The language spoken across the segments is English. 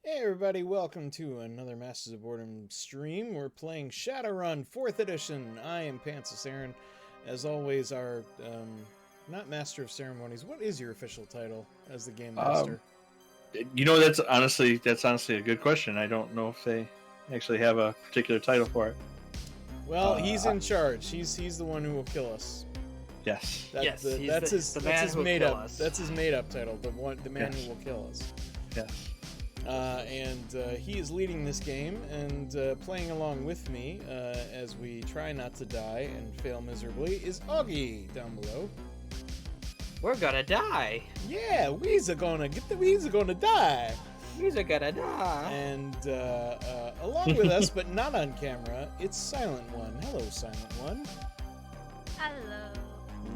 Hey everybody, welcome to another Masters of Boredom stream. We're playing Shadowrun 4th Edition. I am Pansis Aaron. As always, our, not Master of Ceremonies. What is your official title as the Game Master? That's honestly a good question. I don't know if they actually have a particular title for it. Well, he's in charge. He's the one who will kill us. Yes. That's his made up. That's his made up title. The man who will kill us. Yes. He is leading this game and playing along with me as we try not to die and fail miserably is Augie down below. We're gonna die. Yeah, we's gonna die. We's gonna die. And along with us, but not on camera, it's Silent One. Hello, Silent One. Hello.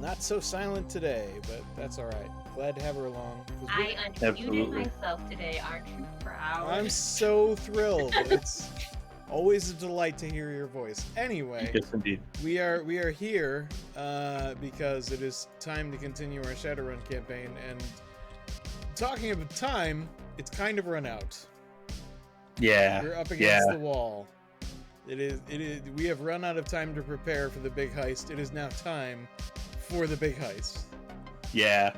Not so silent today, but that's all right. Glad to have her along. I unmuted myself today. Aren't you proud? I'm so thrilled. It's always a delight to hear your voice. Anyway, Yes, indeed. we are here because it is time to continue our Shadowrun campaign. And talking about time, it's kind of run out. Yeah. We're up against the wall. It is. We have run out of time to prepare for the big heist. It is now time for the big heist. Yeah.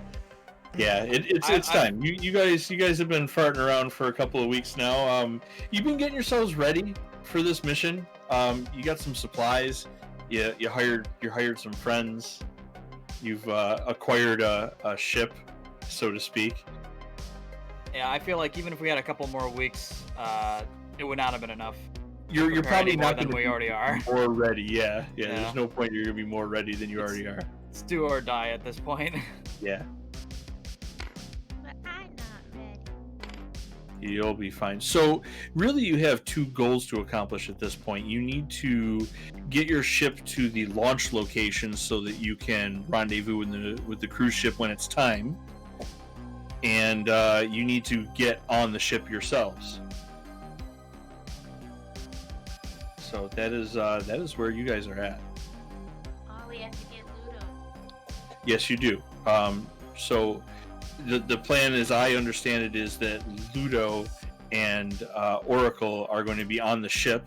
It's time. You guys have been farting around for a couple of weeks now. You've been getting yourselves ready for this mission. You got some supplies. You hired some friends. You've acquired a ship, so to speak. Yeah, I feel like even if we had a couple more weeks, it would not have been enough. You're probably not than we already are. More ready. Yeah. There's no point you're gonna be more ready than you already are. It's do or die at this point. Yeah. But I'm not ready. You'll be fine. So, really, you have two goals to accomplish at this point. You need to get your ship to the launch location so that you can rendezvous with the cruise ship when it's time, and you need to get on the ship yourselves. So that is where you guys are at. Oh, we have to get Ludo. Yes, you do. So the plan, as I understand it, is that Ludo and Oracle are going to be on the ship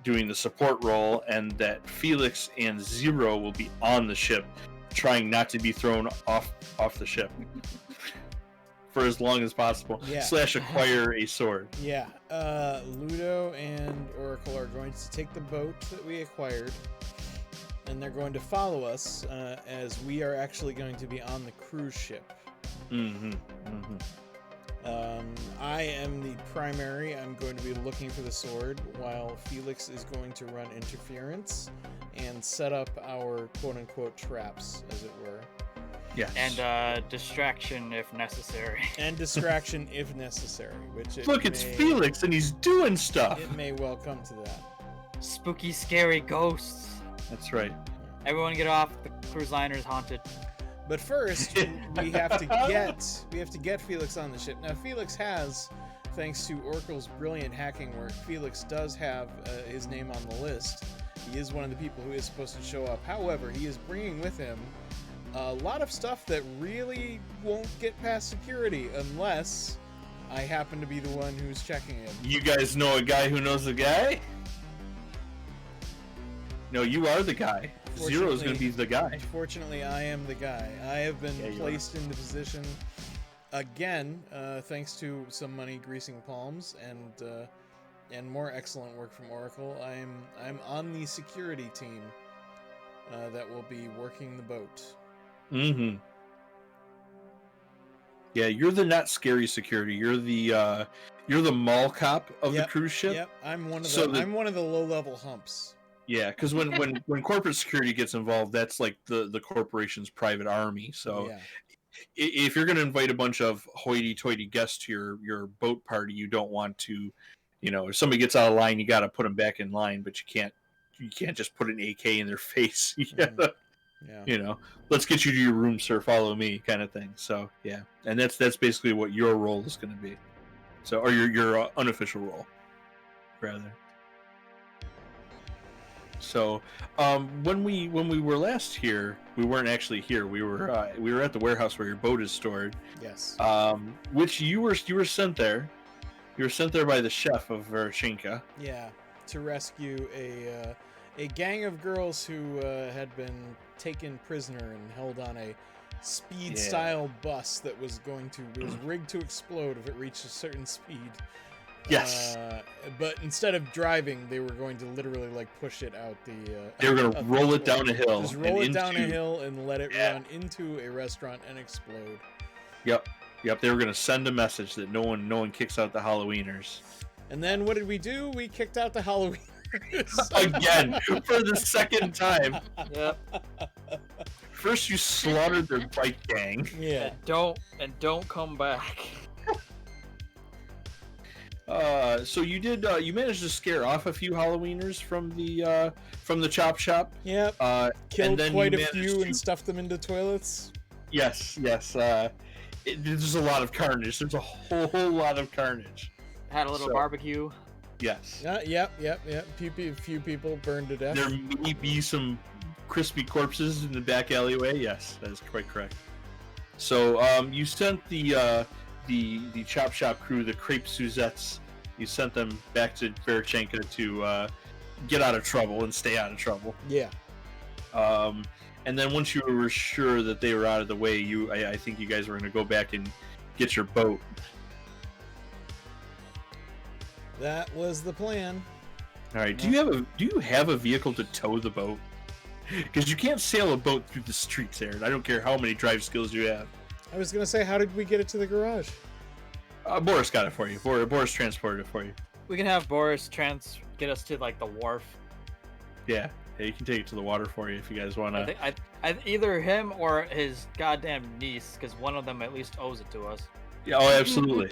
doing the support role, and that Felix and Zero will be on the ship trying not to be thrown off the ship for as long as possible. Yeah. / acquire a sword. Yeah. Ludo and Oracle are going to take the boat that we acquired, and they're going to follow us as we are actually going to be on the cruise ship. I am the primary. I'm going to be looking for the sword, while Felix is going to run interference and set up our quote-unquote traps, as it were. Yes. And distraction if necessary. And distraction if necessary. Look, it's Felix, and he's doing stuff. It may well come to that. Spooky, scary ghosts. That's right. Everyone get off. The cruise liner is haunted. But first, we have to get Felix on the ship. Now, Felix has, thanks to Oracle's brilliant hacking work, Felix does have his name on the list. He is one of the people who is supposed to show up. However, he is bringing with him a lot of stuff that really won't get past security unless I happen to be the one who's checking it. You guys know a guy who knows a guy? No, you are the guy. Zero is going to be the guy. Fortunately, I am the guy. I have been placed in the position again, thanks to some money greasing palms and more excellent work from Oracle. I'm on the security team that will be working the boat. Mm-hmm. Yeah, you're the not scary security. You're the mall cop of the cruise ship. Yep, I'm one of the low-level humps. Yeah, because when corporate security gets involved, that's like the corporation's private army. So if you're going to invite a bunch of hoity-toity guests to your boat party, you don't want to, if somebody gets out of line, you got to put them back in line, but you can't just put an AK in their face. Let's get you to your room, sir. Follow me, kind of thing. So yeah, and that's basically what your role is going to be. So, or your unofficial role, rather. So, when we were last here, we weren't actually here. We were at the warehouse where your boat is stored. Yes. Which you were sent there You were sent there by the chef of Verchinka. Yeah, to rescue a gang of girls who had been taken prisoner and held on a speed-style bus that was rigged to explode if it reached a certain speed. Yes. But instead of driving, they were going to literally like push it out the. They were going to roll it down a hill. Just roll it down a hill and let it run into a restaurant and explode. Yep. They were going to send a message that no one kicks out the Halloweeners. And then what did we do? We kicked out the Halloweeners again for the second time. Yep. First, you slaughtered their bike gang. Yeah. And don't come back. So you did. You managed to scare off a few Halloweeners from the chop shop. Yep. Killed quite a few and stuffed them into toilets. Yes. There's a lot of carnage. There's a whole lot of carnage. Had a little barbecue. Yes. Yep. Few people burned to death. There may be some crispy corpses in the back alleyway. Yes, that is quite correct. So you sent the chop shop crew, the crepe Suzettes. You sent them back to Verchinka to get out of trouble and stay out of trouble. Yeah. And then once you were sure that they were out of the way, I think you guys were going to go back and get your boat. That was the plan. All right. Do you have a vehicle to tow the boat? Because you can't sail a boat through the streets, Aaron. I don't care how many drive skills you have. I was gonna say, how did we get it to the garage? Boris got it for you. Boris transported it for you. We can have Boris get us to like the wharf. Yeah, you can take it to the water for you if you guys want to. I either him or his goddamn niece, because one of them at least owes it to us. Yeah, oh, absolutely.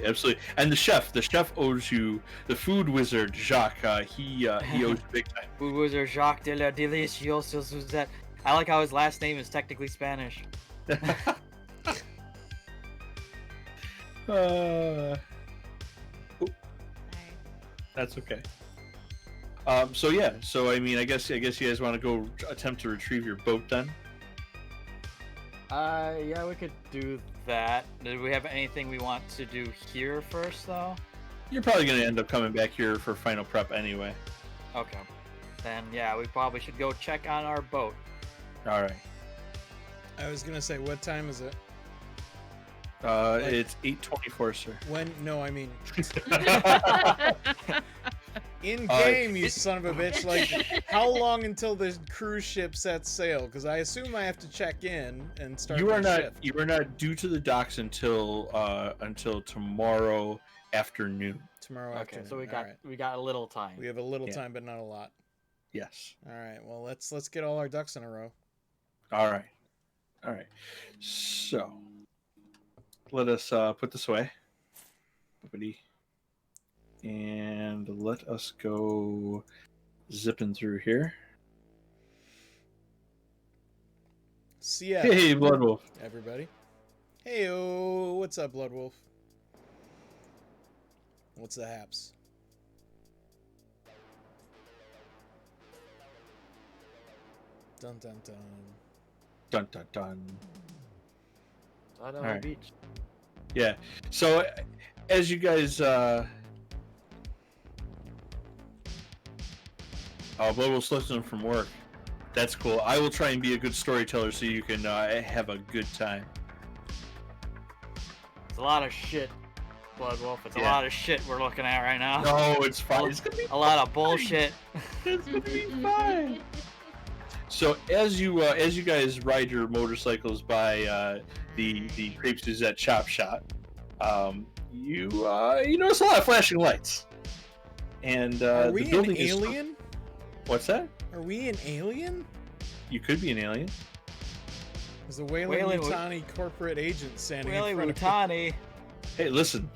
And the chef owes you. The food wizard Jacques, he owes you big time. Food wizard Jacques de la Deliciosa Suzette. I like how his last name is technically Spanish. That's okay. So I mean, I guess you guys want to go attempt to retrieve your boat then. Yeah, we could do that. Did we have anything we want to do here first, though? You're probably gonna end up coming back here for final prep anyway. Okay. Then yeah, we probably should go check on our boat. All right. I was gonna say, what time is it? It's 8:24, sir. When? No, I mean. In game, you son of a bitch. Like, how long until the cruise ship sets sail? Because I assume I have to check in and start. You are not due to the docks until tomorrow afternoon. Tomorrow afternoon. So we got a little time. We have a little time, but not a lot. Yes. All right. Well, let's get all our ducks in a row. All right. So let us put this away, and let us go zipping through here. See ya. Hey, Blood Wolf. Everybody. Hey-o. What's up, Blood Wolf? What's the haps? Dun dun dun. Dun dun dun. All right. Beach. Yeah. So, as you guys, Blood Wolf's listening from work. That's cool. I will try and be a good storyteller so you can have a good time. It's a lot of shit, Blood Wolf. It's a lot of shit we're looking at right now. No, it's fine. It's gonna be a lot of bullshit. It's gonna be fine. So as you guys ride your motorcycles by the Crepe Suzette Chop Shop, you notice a lot of flashing lights. And are we the building an alien? What's that? Are we an alien? You could be an alien. There's a Weyland-Yutani corporate agent standing in front of me. Hey, listen.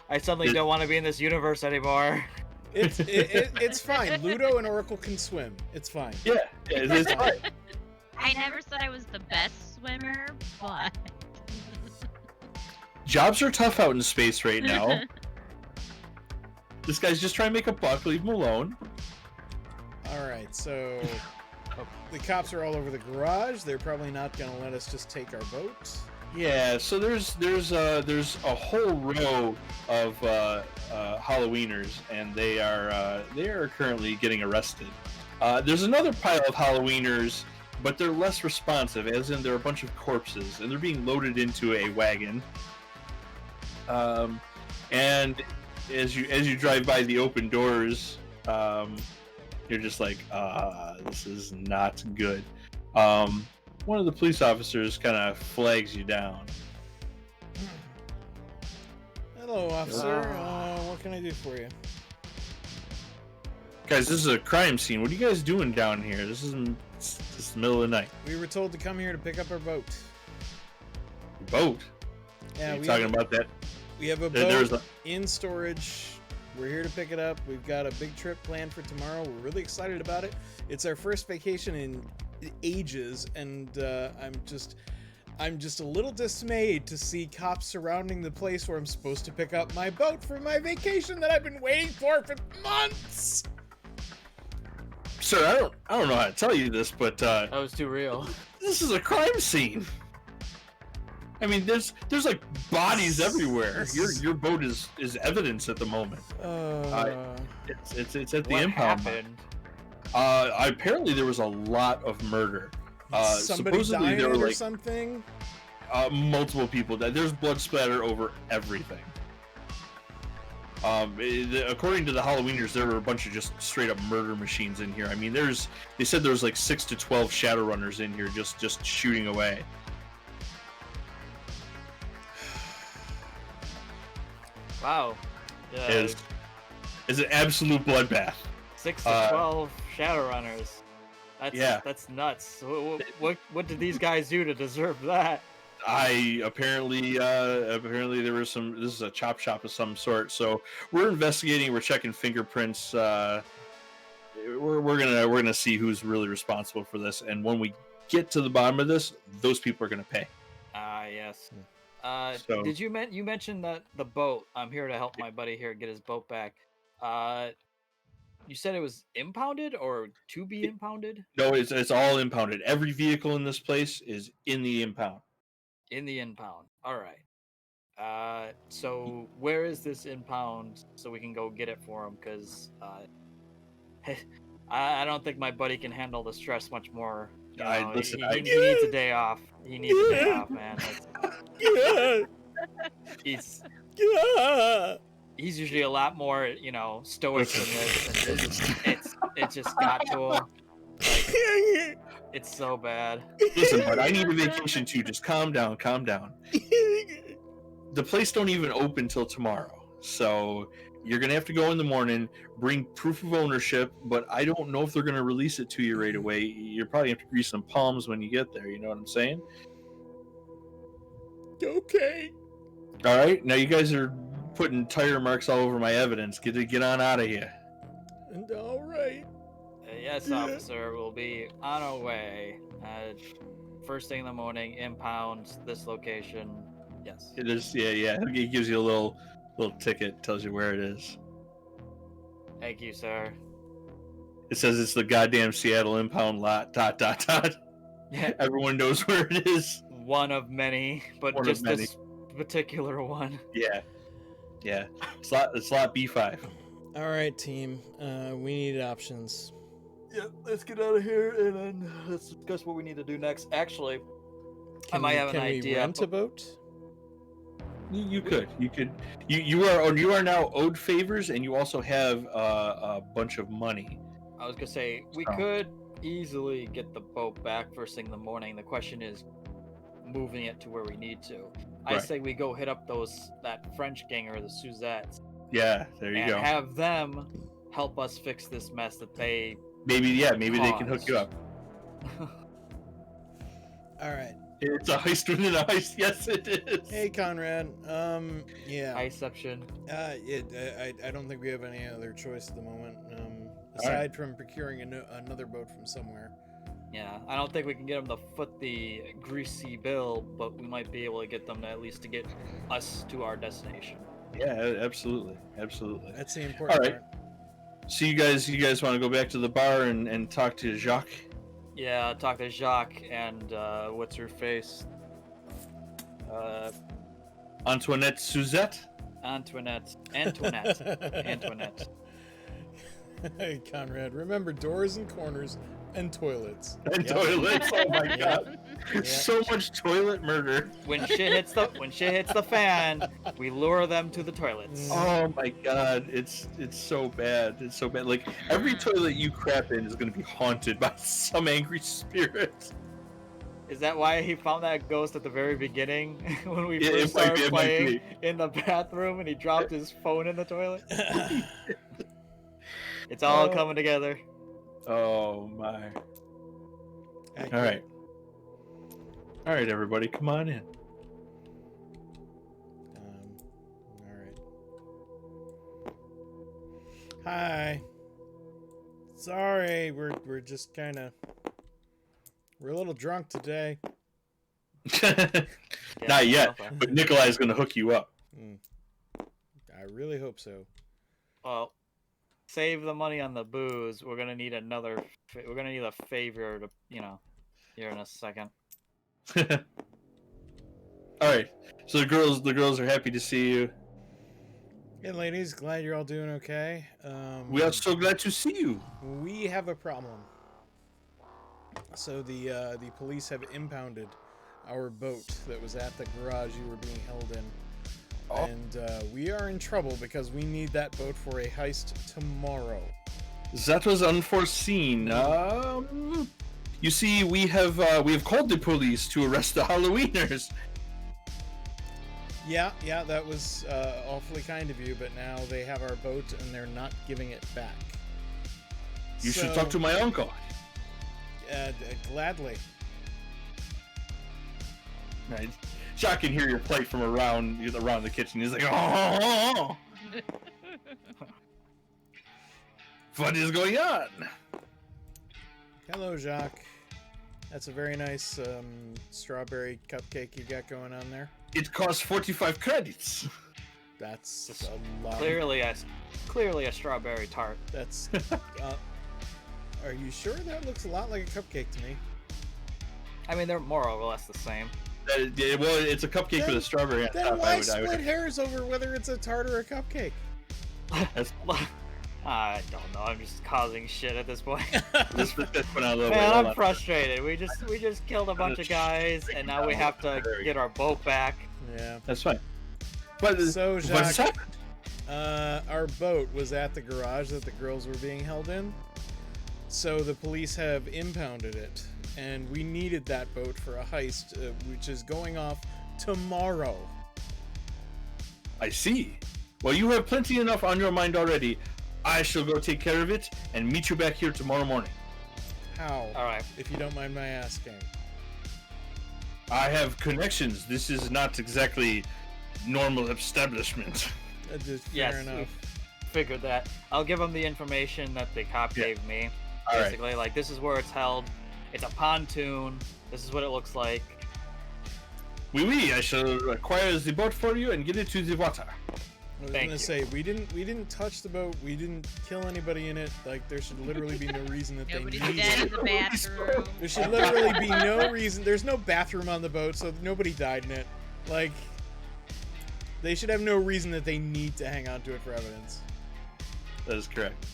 I suddenly don't want to be in this universe anymore. It's fine. Ludo and Oracle can swim. It's fine. Yeah, it's fine. I never said I was the best swimmer, but jobs are tough out in space right now. This guy's just trying to make a buck. Leave him alone. All right, so the cops are all over the garage. They're probably not going to let us just take our boat. Yeah, so there's a whole row of Halloweeners, and they are currently getting arrested. There's another pile of Halloweeners, but they're less responsive, as in they're a bunch of corpses, and they're being loaded into a wagon. And as you drive by the open doors, you're just like, this is not good. One of the police officers kind of flags you down. Hello, officer. What can I do for you? Guys, this is a crime scene. What are you guys doing down here? This is the middle of the night. We were told to come here to pick up our boat. Boat? Yeah, Are you talking about that? We have a boat in storage. We're here to pick it up. We've got a big trip planned for tomorrow. We're really excited about it. It's our first vacation in ages, and I'm just a little dismayed to see cops surrounding the place where I'm supposed to pick up my boat for my vacation that I've been waiting for months. Sir, I don't know how to tell you this, but That was too real. this is a crime scene. I mean, there's like bodies everywhere. Your boat is evidence at the moment. It's at the What impound. happened? Apparently there was a lot of murder. Somebody Supposedly died there were or like something. multiple people died. There's blood splatter over everything. According to the Halloweeners, there were a bunch of just straight up murder machines in here. I mean, they said there was like 6 to 12 Shadowrunners in here just shooting away. Wow. It's an absolute bloodbath. 6 to 12 Shadowrunners. That's nuts. What did these guys do to deserve that? Apparently there was some. This is a chop shop of some sort. So we're investigating. We're checking fingerprints. We're gonna see who's really responsible for this. And when we get to the bottom of this, those people are gonna pay. Yes. So- Did you mentioned that the boat? I'm here to help my buddy here get his boat back. You said it was impounded or to be impounded? No, it's all impounded. Every vehicle in this place is in the impound. In the impound. All right. So where is this impound so we can go get it for him? Because I don't think my buddy can handle the stress much more. You know, he needs a day off. He needs a day off, man. He's usually a lot more, stoic than this. And it just got to him. Like, it's so bad. Listen, bud, I need a vacation too. Just calm down, calm down. The place don't even open till tomorrow, so you're gonna have to go in the morning, bring proof of ownership, but I don't know if they're gonna release it to you right away. You're probably have to grease some palms when you get there. You know what I'm saying? Okay. All right. Now you guys are putting tire marks all over my evidence. Get on out of here. And all right. Yes, officer. We'll be on our way. First thing in the morning, impound this location. Yes. It is. Yeah. It gives you a little ticket. Tells you where it is. Thank you, sir. It says it's the goddamn Seattle impound lot. ... Yeah. Everyone knows where it is. One of many, but One of just many. this particular one. Yeah. It's lot B5. All right, team. We need options. Yeah, let's get out of here and then let's discuss what we need to do next. Actually, I might have an idea. Can we rent a boat? You could. You are now owed favors, and you also have a bunch of money. I was gonna say we could easily get the boat back first thing in the morning. The question is moving it to where we need to. I Right. say we go hit up that French gang or the Suzettes Yeah, there you and go. have them help us fix this mess that they. Maybe they can hook you up. All right. It's a heist within a heist. Yes, it is. Hey, Conrad. Yeah. Iception. I don't think we have any other choice at the moment. Aside from procuring another boat from somewhere. Yeah, I don't think we can get them to foot the greasy bill, but we might be able to get them to at least to get us to our destination. Yeah, absolutely. That's the important All right. part. So you guys want to go back to the bar and talk to Jacques? Yeah, talk to Jacques and what's her face? Antoinette Suzette? Antoinette. Hey, Conrad, remember doors and corners and toilets. And Yep. toilets? Oh my god. Yep. So much toilet murder. When shit hits the fan, we lure them to the toilets. Oh my god, it's so bad. It's so bad. Like every toilet you crap in is gonna be haunted by some angry spirit. Is that why he found that ghost at the very beginning when we Yeah, first it might started be, it might playing be. in the bathroom and he dropped his phone in the toilet? It's all coming together. Oh my. Alright. Alright everybody, come on in. Alright. Hi. Sorry, we're just kinda we're a little drunk today. Not yet, but Nikolai's gonna hook you up. I really hope so. Well, save the money on the booze. We're gonna need another. We're gonna need a favor to, here in a second. All right. So the girls are happy to see you. Hey, ladies, glad you're all doing okay. We are so glad to see you. We have a problem. So the police have impounded our boat that was at the garage you were being held in. Oh. And we are in trouble because we need that boat for a heist tomorrow. That was unforeseen. You see, we have called the police to arrest the Halloweeners. Yeah, that was awfully kind of you, but now they have our boat and they're not giving it back. You should talk to my uncle. Gladly. Right. Shock can hear your plate from around the kitchen. He's like, oh. What is going on? Hello, Jacques. That's a very nice strawberry cupcake you got going on there. It costs 45 credits. That's a lot. Clearly a strawberry tart. That's. Are you sure that looks a lot like a cupcake to me? I mean, they're more or less the same. Well, it's a cupcake with a strawberry on Then top. why split hairs over whether it's a tart or a cupcake? I don't know. I'm just causing shit at this point. Let's put this one out a little Man, bit. I'm frustrated. We just killed a bunch of guys, and now we have to get our boat back. Yeah. That's fine. But So, what's Jacques, happened? our boat was at the garage that the girls were being held in. So the police have impounded it, and we needed that boat for a heist, which is going off tomorrow. I see. Well, you have plenty enough on your mind already. I shall go take care of it and meet you back here tomorrow morning. How? All right. If you don't mind my asking. I have connections. This is not exactly normal establishment. Fair enough. Figured that. I'll give them the information that the cop gave me. All Basically, like, this is where it's held. It's a pontoon. This is what it looks like. Oui, I shall acquire the boat for you and get it to the water. I was Thank gonna you. say we didn't touch the boat. We didn't kill anybody in it. Like there should literally be no reason that Nobody's they need dead in it. the bathroom. There should literally be no reason. There's no bathroom on the boat, so nobody died in it. Like they should have no reason that they need to hang on to it for evidence. That is correct.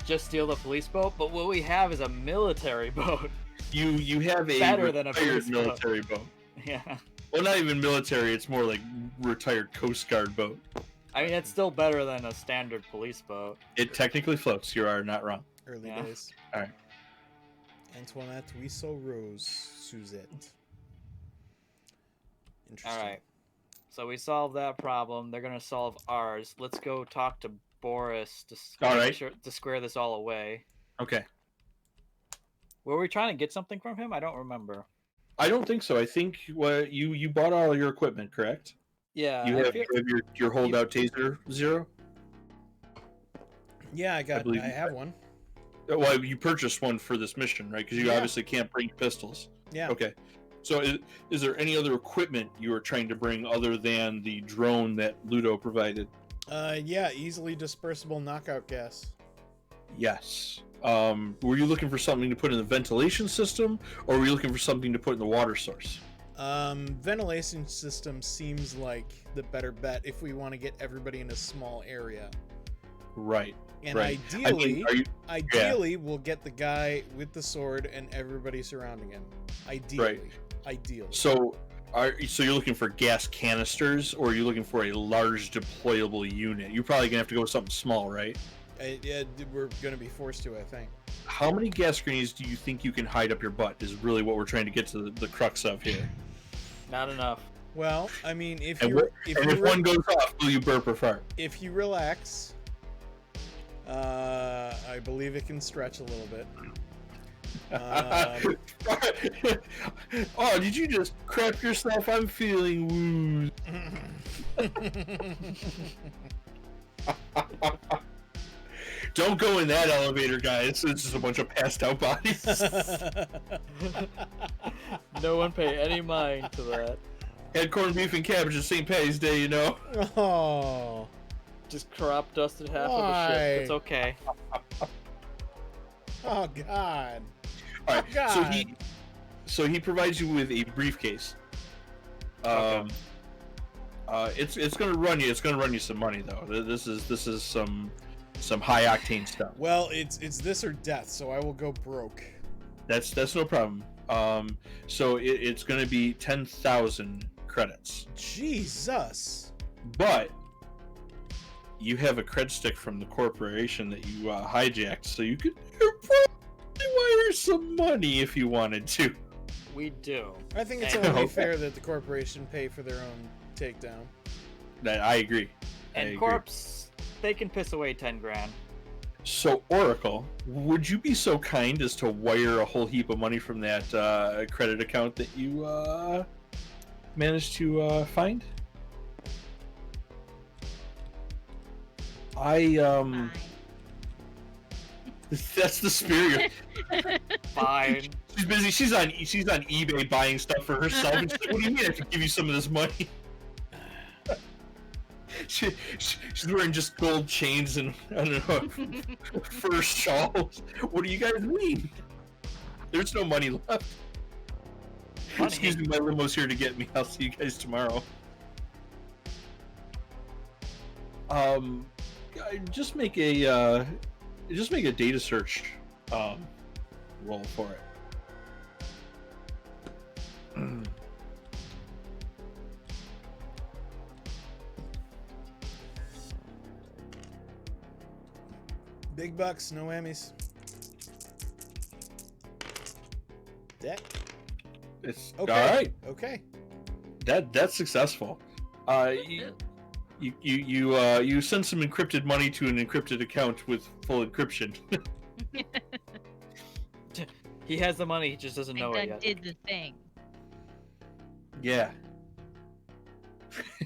Just steal the police boat, but what we have is a military boat. You have a Better than a retired police boat. military boat. Yeah. Well, not even military. It's more like retired Coast Guard boat. I mean, it's still better than a standard police boat. It technically floats. You are not wrong. Early Yeah. days. All right. Antoinette, we saw Rose, Suzette. Interesting. All right. So we solved that problem. They're gonna solve ours. Let's go talk to Boris to All right. to square this all away. Okay. Were we trying to get something from him? I don't remember. I don't think so. I think you bought all your equipment, correct? Yeah. You I have, feel- you have your holdout taser 0. Yeah, I believe you have one. Well, you purchased one for this mission, right? Because you Yeah. obviously can't bring pistols. Yeah. Okay. So is there any other equipment you are trying to bring other than the drone that Ludo provided? Yeah, easily dispersible knockout gas. Yes. Were you looking for something to put in the ventilation system, or were you looking for something to put in the water source? Ventilation system seems like the better bet if we want to get everybody in a small area. Right. And right. ideally, we'll get the guy with the sword and everybody surrounding him. Ideally. So you're looking for gas canisters, or are you looking for a large deployable unit? You're probably gonna have to go with something small, right? Yeah, we're gonna be forced to, I think. How many gas grenades do you think you can hide up your butt? Is really what we're trying to get to the crux of here. Not enough. Well, I mean, if one goes off, will you burp or fart? If you relax, I believe it can stretch a little bit. Oh, did you just crap yourself? I'm feeling woozy. Don't go in that elevator, guys. It's just a bunch of passed out bodies. No one pay any mind to that. Had corned beef and cabbage at St. Patty's Day, you know. Oh. Just crop dusted half of the ship. It's okay. Oh God. All right. Oh, God. So he provides you with a briefcase. Okay. It's gonna run you. It's gonna run you some money though. This is some high octane stuff. Well, it's this or death, so I will go broke. That's no problem. So it's gonna be 10,000 credits. Jesus. But you have a cred stick from the corporation that you hijacked, so you could probably wire some money if you wanted to. We do. I think it's only fair that the corporation pay for their own takedown. I agree. And Corpse, they can piss away 10 grand. So Oracle, would you be so kind as to wire a whole heap of money from that credit account that you managed to find? That's the spirit. Fine. She's busy. She's on eBay buying stuff for herself. And she's like, what do you mean I can give you some of this money? She's wearing just gold chains and I don't know, fur shawls. What do you guys mean? There's no money left. Money. Excuse me, my limo's here to get me. I'll see you guys tomorrow. Just make a data search roll for it. Big bucks, no whammies. Deck. It's okay. All right. Okay. That's successful. You send some encrypted money to an encrypted account with full encryption. He has the money, he just doesn't know it yet. Did the thing. Yeah.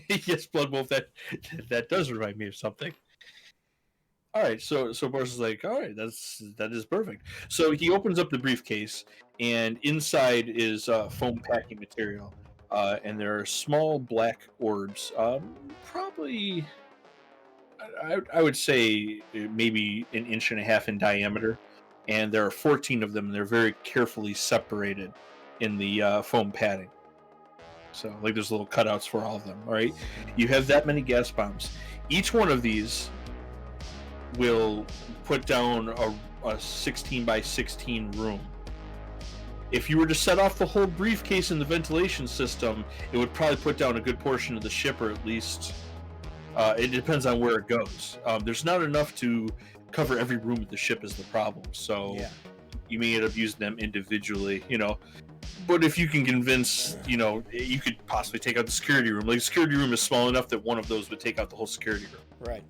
Yes, Blood Wolf. That does remind me of something. All right, so Boris is like, all right, that is perfect. So he opens up the briefcase, and inside is foam packing material, and there are small black orbs, probably, I would say maybe 1.5 inches in diameter, and there are 14 of them, and they're very carefully separated in the foam padding. So, like, there's little cutouts for all of them. All right, you have that many gas bombs. Each one of these will put down a 16 by 16 room. If you were to set off the whole briefcase in the ventilation system, it would probably put down a good portion of the ship, or at least it depends on where it goes. There's not enough to cover every room of the ship is the problem, so yeah. You may end up using them individually, you know. But if you can convince, you know, you could possibly take out the security room. Like, the security room is small enough that one of those would take out the whole security room. Right.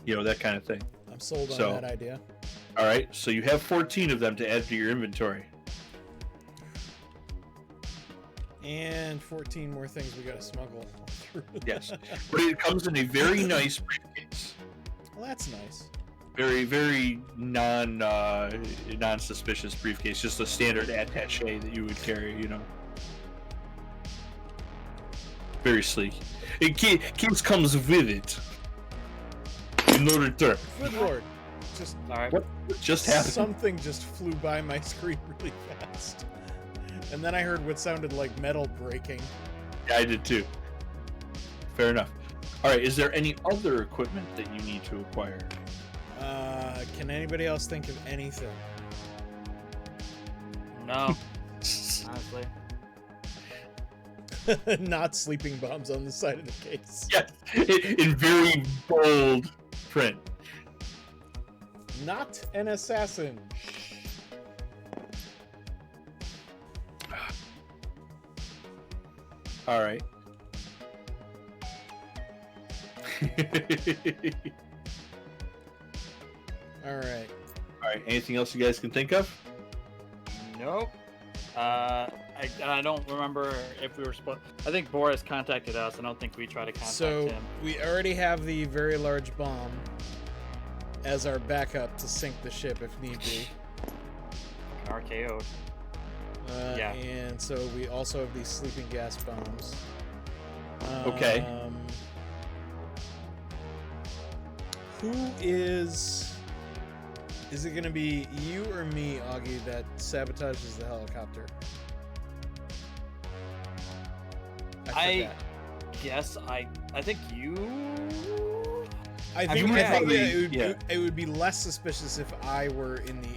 You know, that kind of thing. I'm sold on that idea. All right, so you have 14 of them to add to your inventory. And 14 more things we gotta smuggle through. Yes, but it comes in a very nice briefcase. Well, that's nice. Very, very non-suspicious briefcase. Just a standard attaché that you would carry, you know. Very sleek. It comes with it. In order to... Good lord. Just... All right. What just happened? Something just flew by my screen really fast. And then I heard what sounded like metal breaking. Yeah, I did too. Fair enough. All right, is there any other equipment that you need to acquire? Can anybody else think of anything? No, honestly. Not sleeping bombs on the side of the case. Yes, in very bold print. Not an assassin. All right. All right. All right. Anything else you guys can think of? Nope. I don't remember if we were supposed. I think Boris contacted us. I don't think we tried to contact So him. we already have the very large bomb as our backup to sink the ship if need be. RKO'd. Yeah. And so we also have these sleeping gas bombs. Okay. Who is it going to be you or me, Augie, that sabotages the helicopter? I guess I think you. I mean, think probably- it would be less suspicious if I were in the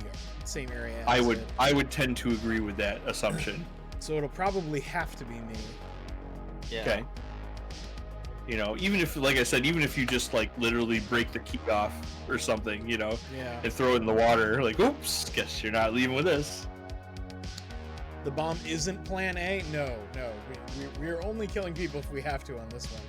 same area as I would it. I would tend to agree with that assumption. So it'll probably have to be me. Yeah. Okay. You know, even if, like I said, even if you just like literally break the key off or something, you know, Yeah. and throw it in the water, like, oops, guess you're not leaving with this. The bomb isn't plan A? No. We're only killing people if we have to on this one.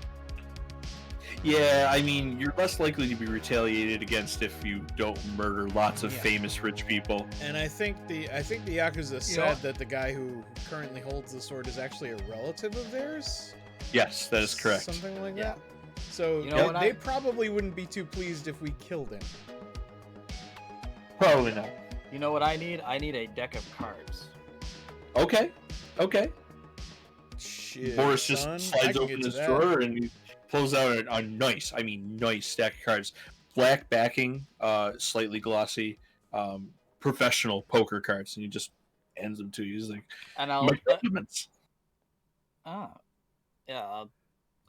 Yeah, I mean, you're less likely to be retaliated against if you don't murder lots of Yeah. famous rich people. And I think the Yakuza said that the guy who currently holds the sword is actually a relative of theirs. Yes, that is correct. Something like Yeah. that. So You know what they probably wouldn't be too pleased if we killed him. Probably not. You know what I need? I need a deck of cards. Okay. Shit, Boris just son, I slides can open get to his that. drawer and he pulls out a nice stack of cards. Black backing, slightly glossy, professional poker cards, and he just hands them to you. He's like, And I'll. my compliments. Yeah.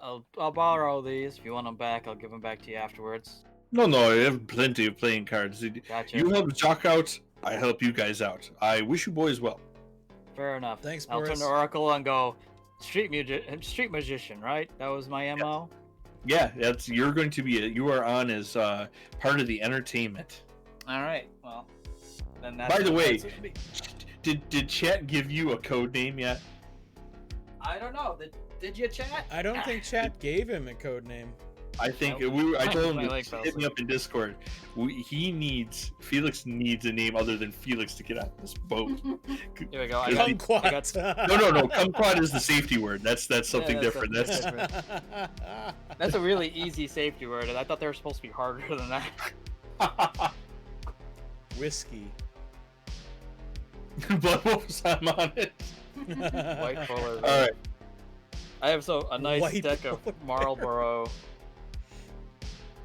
I'll borrow these. If you want them back, I'll give them back to you afterwards. No, I have plenty of playing cards. Gotcha. You help Jock out, I help you guys out. I wish you boys well. Fair enough. Thanks, I'll turn Boris. to Oracle and go, street magician, right? That was my MO. Yeah, you're going to be. You are on as part of the entertainment. All right. Well, then that's. By the way, that's what me. did chat give you a code name yet? I don't know. Did you chat? I don't think chat gave him a code name. I think Nope. I told him I to like hit me those. up in Discord. Felix needs a name other than Felix to get on this boat. Here we go. I got, Kumquat. No. Kumquat is the safety word. That's something Yeah, different. that's That's that's a really easy safety word, and I thought they were supposed to be harder than that. Whiskey. Blood Wolf's I'm on it. White Fuller. All right. I have a nice White deck of Fuller. Marlboro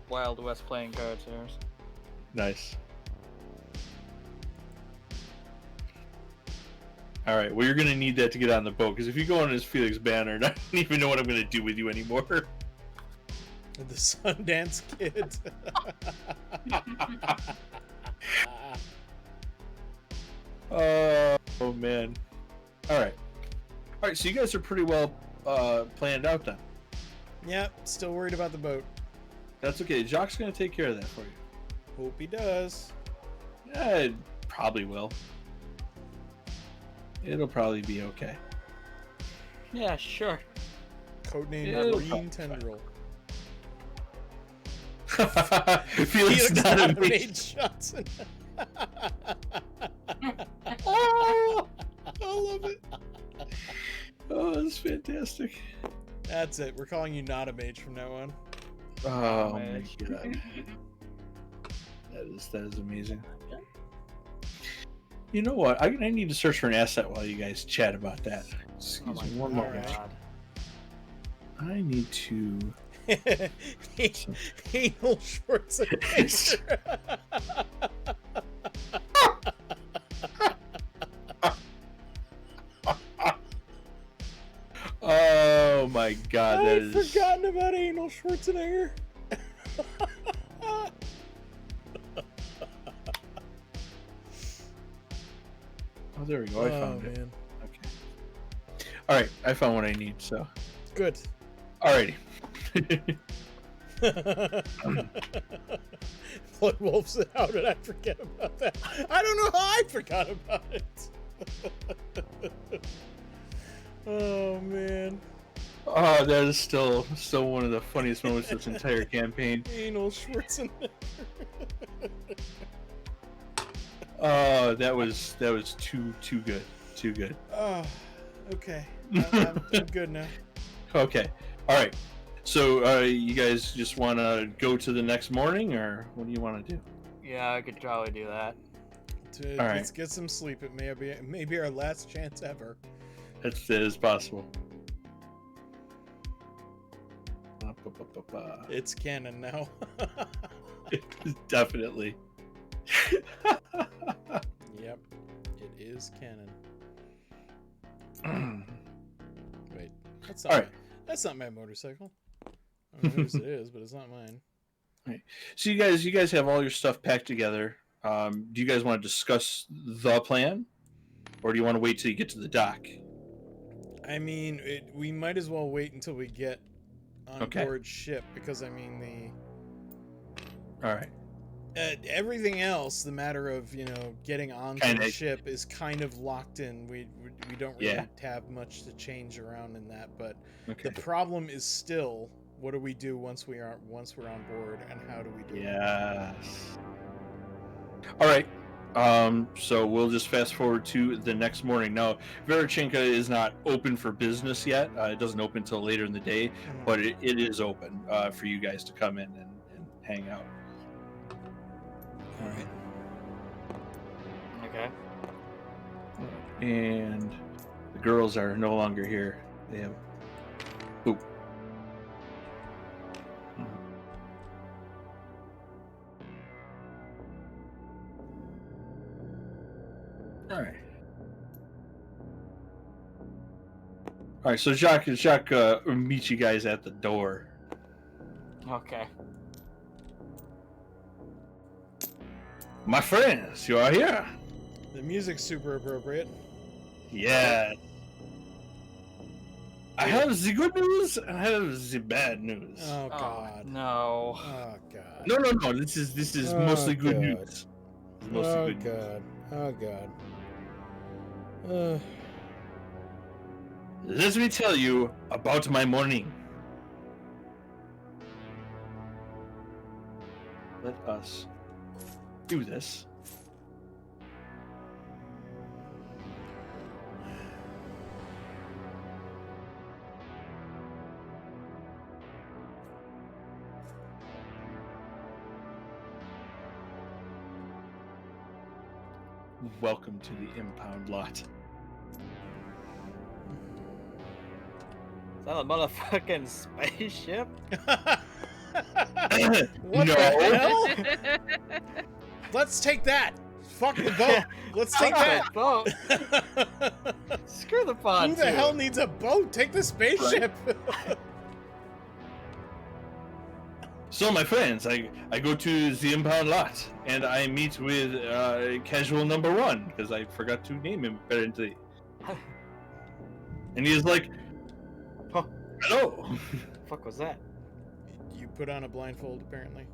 Wild West playing cards here. Nice. All right. Well, you're gonna need that to get on the boat because if you go on as Felix Banner, I don't even know what I'm gonna do with you anymore. The Sundance Kid. Oh man. All right. So you guys are pretty well planned out then. Yep, still worried about the boat. That's okay. Jock's gonna take care of that for you. Hope he does. Yeah, it probably will. It'll probably be okay. Yeah, sure. Codename It'll Green probably Tendril. Felix not a mage. Mage Johnson. Oh, I love it. Oh, that's fantastic. That's it. We're calling you not a mage from now on. Oh my Mage. god. That is amazing. You know what? I need to search for an asset while you guys chat about that. Excuse me one God. moment. God. I need to. Anal Schwarzenegger. my god, that I'd is. forgotten about anal Schwarzenegger. Oh, there we go. I found it. Man. Okay. All right, I found what I need. So. Good. Alrighty. Blood Wolf said, how did I forget about that? I don't know how I forgot about it. Oh, man. Oh, that is still one of the funniest moments of this entire campaign. Anal Schwarzenegger. Oh, that was too good. Too good. Oh, okay. I'm good now. Okay. All right. So, you guys just want to go to the next morning, or what do you want to do? Yeah, I could probably do that. All right. Let's get some sleep. It may be our last chance ever. That is possible. It's canon now. Definitely. Yep, it is canon. Wait, that's not. All right. That's not my motorcycle. I don't know whose it is, but it's not mine. Right. So you guys have all your stuff packed together. Do you guys want to discuss the plan, or do you want to wait till you get to the dock? I mean, we might as well wait until we get on board ship, because I mean All right. everything else, the matter of getting onto the ship is kind of locked in. We don't really have much to change around in that, but the problem is still, what do we do once we're on board, and how do we do it? Yes. All right. So we'll just fast forward to the next morning. Now, Verachenka is not open for business yet. It doesn't open until later in the day, but it is open for you guys to come in and hang out. All right. Okay. And the girls are no longer here. They have. Oop. All right. All right. So Jacques meets you guys at the door. Okay. My friends, you are here. The music's super appropriate. Yeah. I have the good news and I have the bad news. Oh God. No. Oh God. No. This is mostly good God. news. It's mostly good news. God. Oh God. Let me tell you about my morning. Let us do this. Welcome to the impound lot. Is that a motherfucking spaceship? What the hell? Let's take that. Fuck the boat. Let's take that. Boat. Screw the pontoon. Who the hell needs a boat? Take the spaceship. Right. So, my friends, I go to the impound lot and I meet with casual number 1 because I forgot to name him apparently. And he's like, hello. Fuck was that? You put on a blindfold, apparently.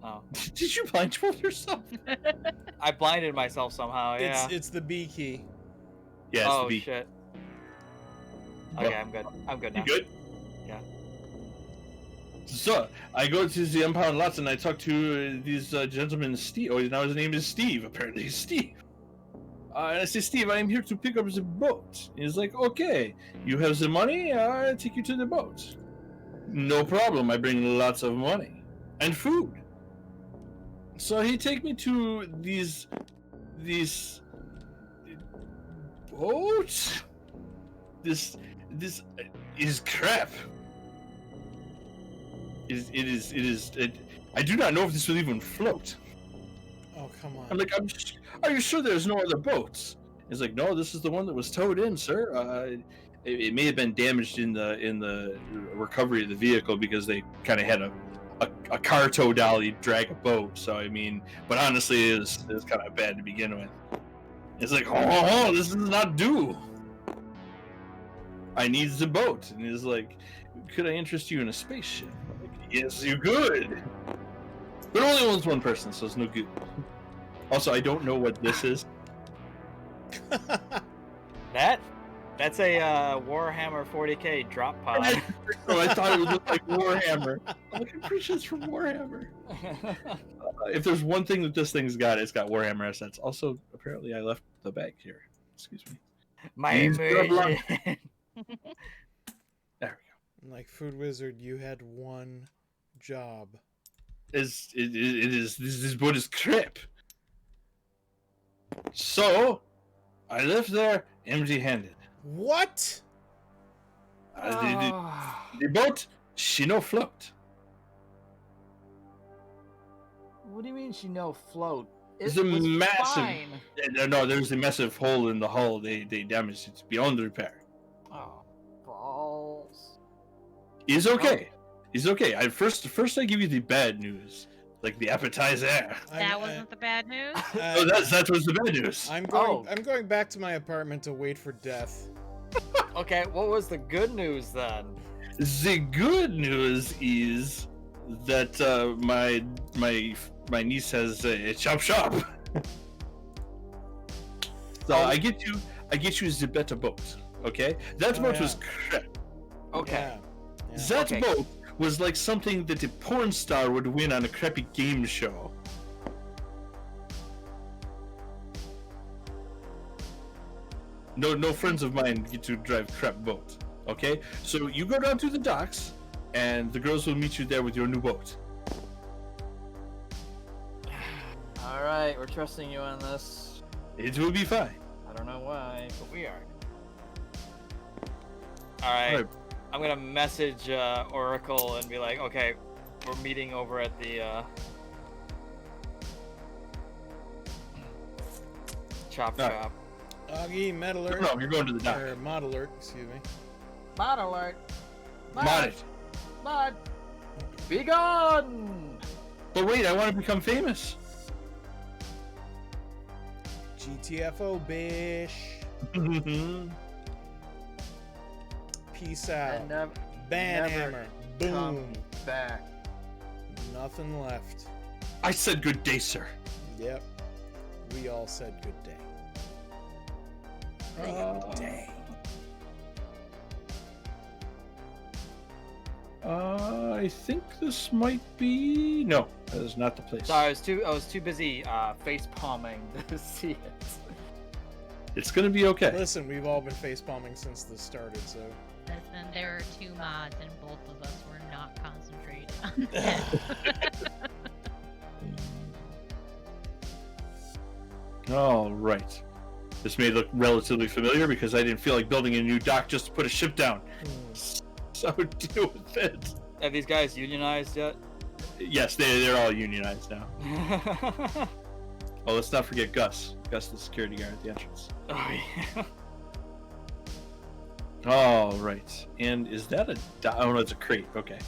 Oh. Did you blindfold yourself? I blinded myself somehow, yeah. It's the B key. Yeah, it's oh, the B. Shit. Okay, I'm good. I'm good now. You good? Yeah. So, I go to the impound lots and I talk to these gentlemen, Steve. Oh, now his name is Steve, apparently. Steve. And I say, Steve, I am here to pick up the boat. He's like, okay, you have the money? I'll take you to the boat. No problem, I bring lots of money. And food. So he take me to these boats? This is crap. I do not know if this will even float. Oh, come on. I'm like, are you sure there's no other boats? He's like, no, this is the one that was towed in, sir. it may have been damaged in the recovery of the vehicle because they kind of had a car tow dolly drag a boat. So I mean, but honestly, it was kind of bad to begin with. It's like, oh, this is not due. I need the boat, and he's like, could I interest you in a spaceship? I'm like, yes, you could. But only owns one person, so it's no good. Also, I don't know what this is. That's a Warhammer 40k drop pod. So I thought it would look like Warhammer. I'm like, I'm pretty sure it's from Warhammer. If there's one thing that this thing's got, it's got Warhammer assets. Also, apparently, I left the bag here. Excuse me. My immersion. There we go. Like Food Wizard, you had one job. This boat is crap. So, I left there empty-handed. What? The boat, she no float. What do you mean she no float? It's a massive. No, there's a massive hole in the hull. They damaged it beyond repair. Oh, balls. He's okay. He's okay. First I give you the bad news, like the appetizer. That wasn't the bad news. No, that was the bad news. I'm going back to my apartment to wait for death. Okay, what was the good news then? The good news is that my niece has a chop shop. So I get you the better boat. Okay, that boat was crap. Okay. Yeah. That boat was like something that a porn star would win on a crappy game show. No friends of mine get to drive crap boat. Okay, so you go down to the docks, and the girls will meet you there with your new boat. All right, we're trusting you on this. It will be fine. I don't know why, but we are. All right. I'm gonna message Oracle and be like, okay, we're meeting over at the chop shop. Augie, med alert. No, you're going to the dock. Or mod alert, excuse me. Mod alert. Mod it. Mod. Be gone. But wait, I want to become famous. GTFO, bish. Peace out. Banhammer. Boom. Come back. Nothing left. I said good day, sir. Yep. We all said good day. Good day. I think this might be... No, that is not the place. Sorry, I was too busy face palming to see it. It's gonna be okay. Listen, we've all been facepalming since this started, so... Listen, there are 2 mods and both of us were not concentrated on that. All right. This may look relatively familiar because I didn't feel like building a new dock just to put a ship down. So deal with it. Have these guys unionized yet? Yes, they're all unionized now. Oh, let's not forget Gus. Gus, the security guard at the entrance. Oh yeah. All right. And is that a... Oh, no, it's a crate. Okay.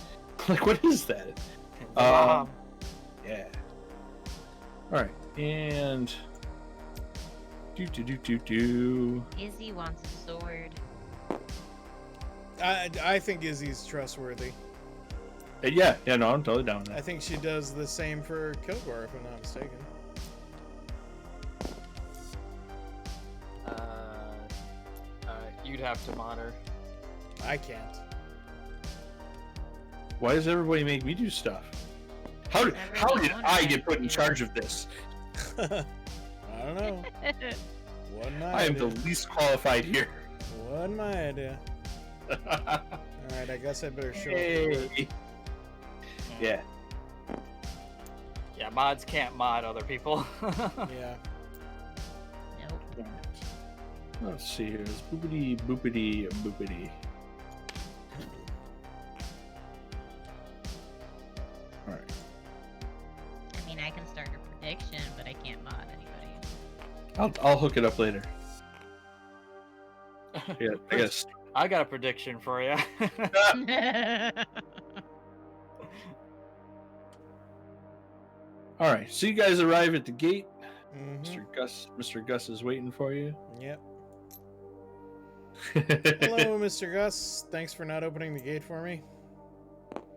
Like, what is that? Yeah. All right. And... Izzy wants a sword. I think Izzy's trustworthy. Yeah, no, I'm totally down with that. I think she does the same for Kilgore, if I'm not mistaken. You'd have to mod her. I can't. Why does everybody make me do stuff? How did I get put in charge of this? I don't know. Wasn't my I am idea. the least qualified here. Wasn't my idea. Alright, I guess I better show up. Hey. Yeah. Yeah, mods can't mod other people. Yeah. Nope. Let's see here. It's boopity, boopity, boopity. Alright. I mean, I can start a prediction, but I can't mod anybody. I'll hook it up later. I I got a prediction for you. All right, so you guys arrive at the gate. Mhm. Mr. Gus is waiting for you. Yep. Hello, Mr. Gus. Thanks for not opening the gate for me.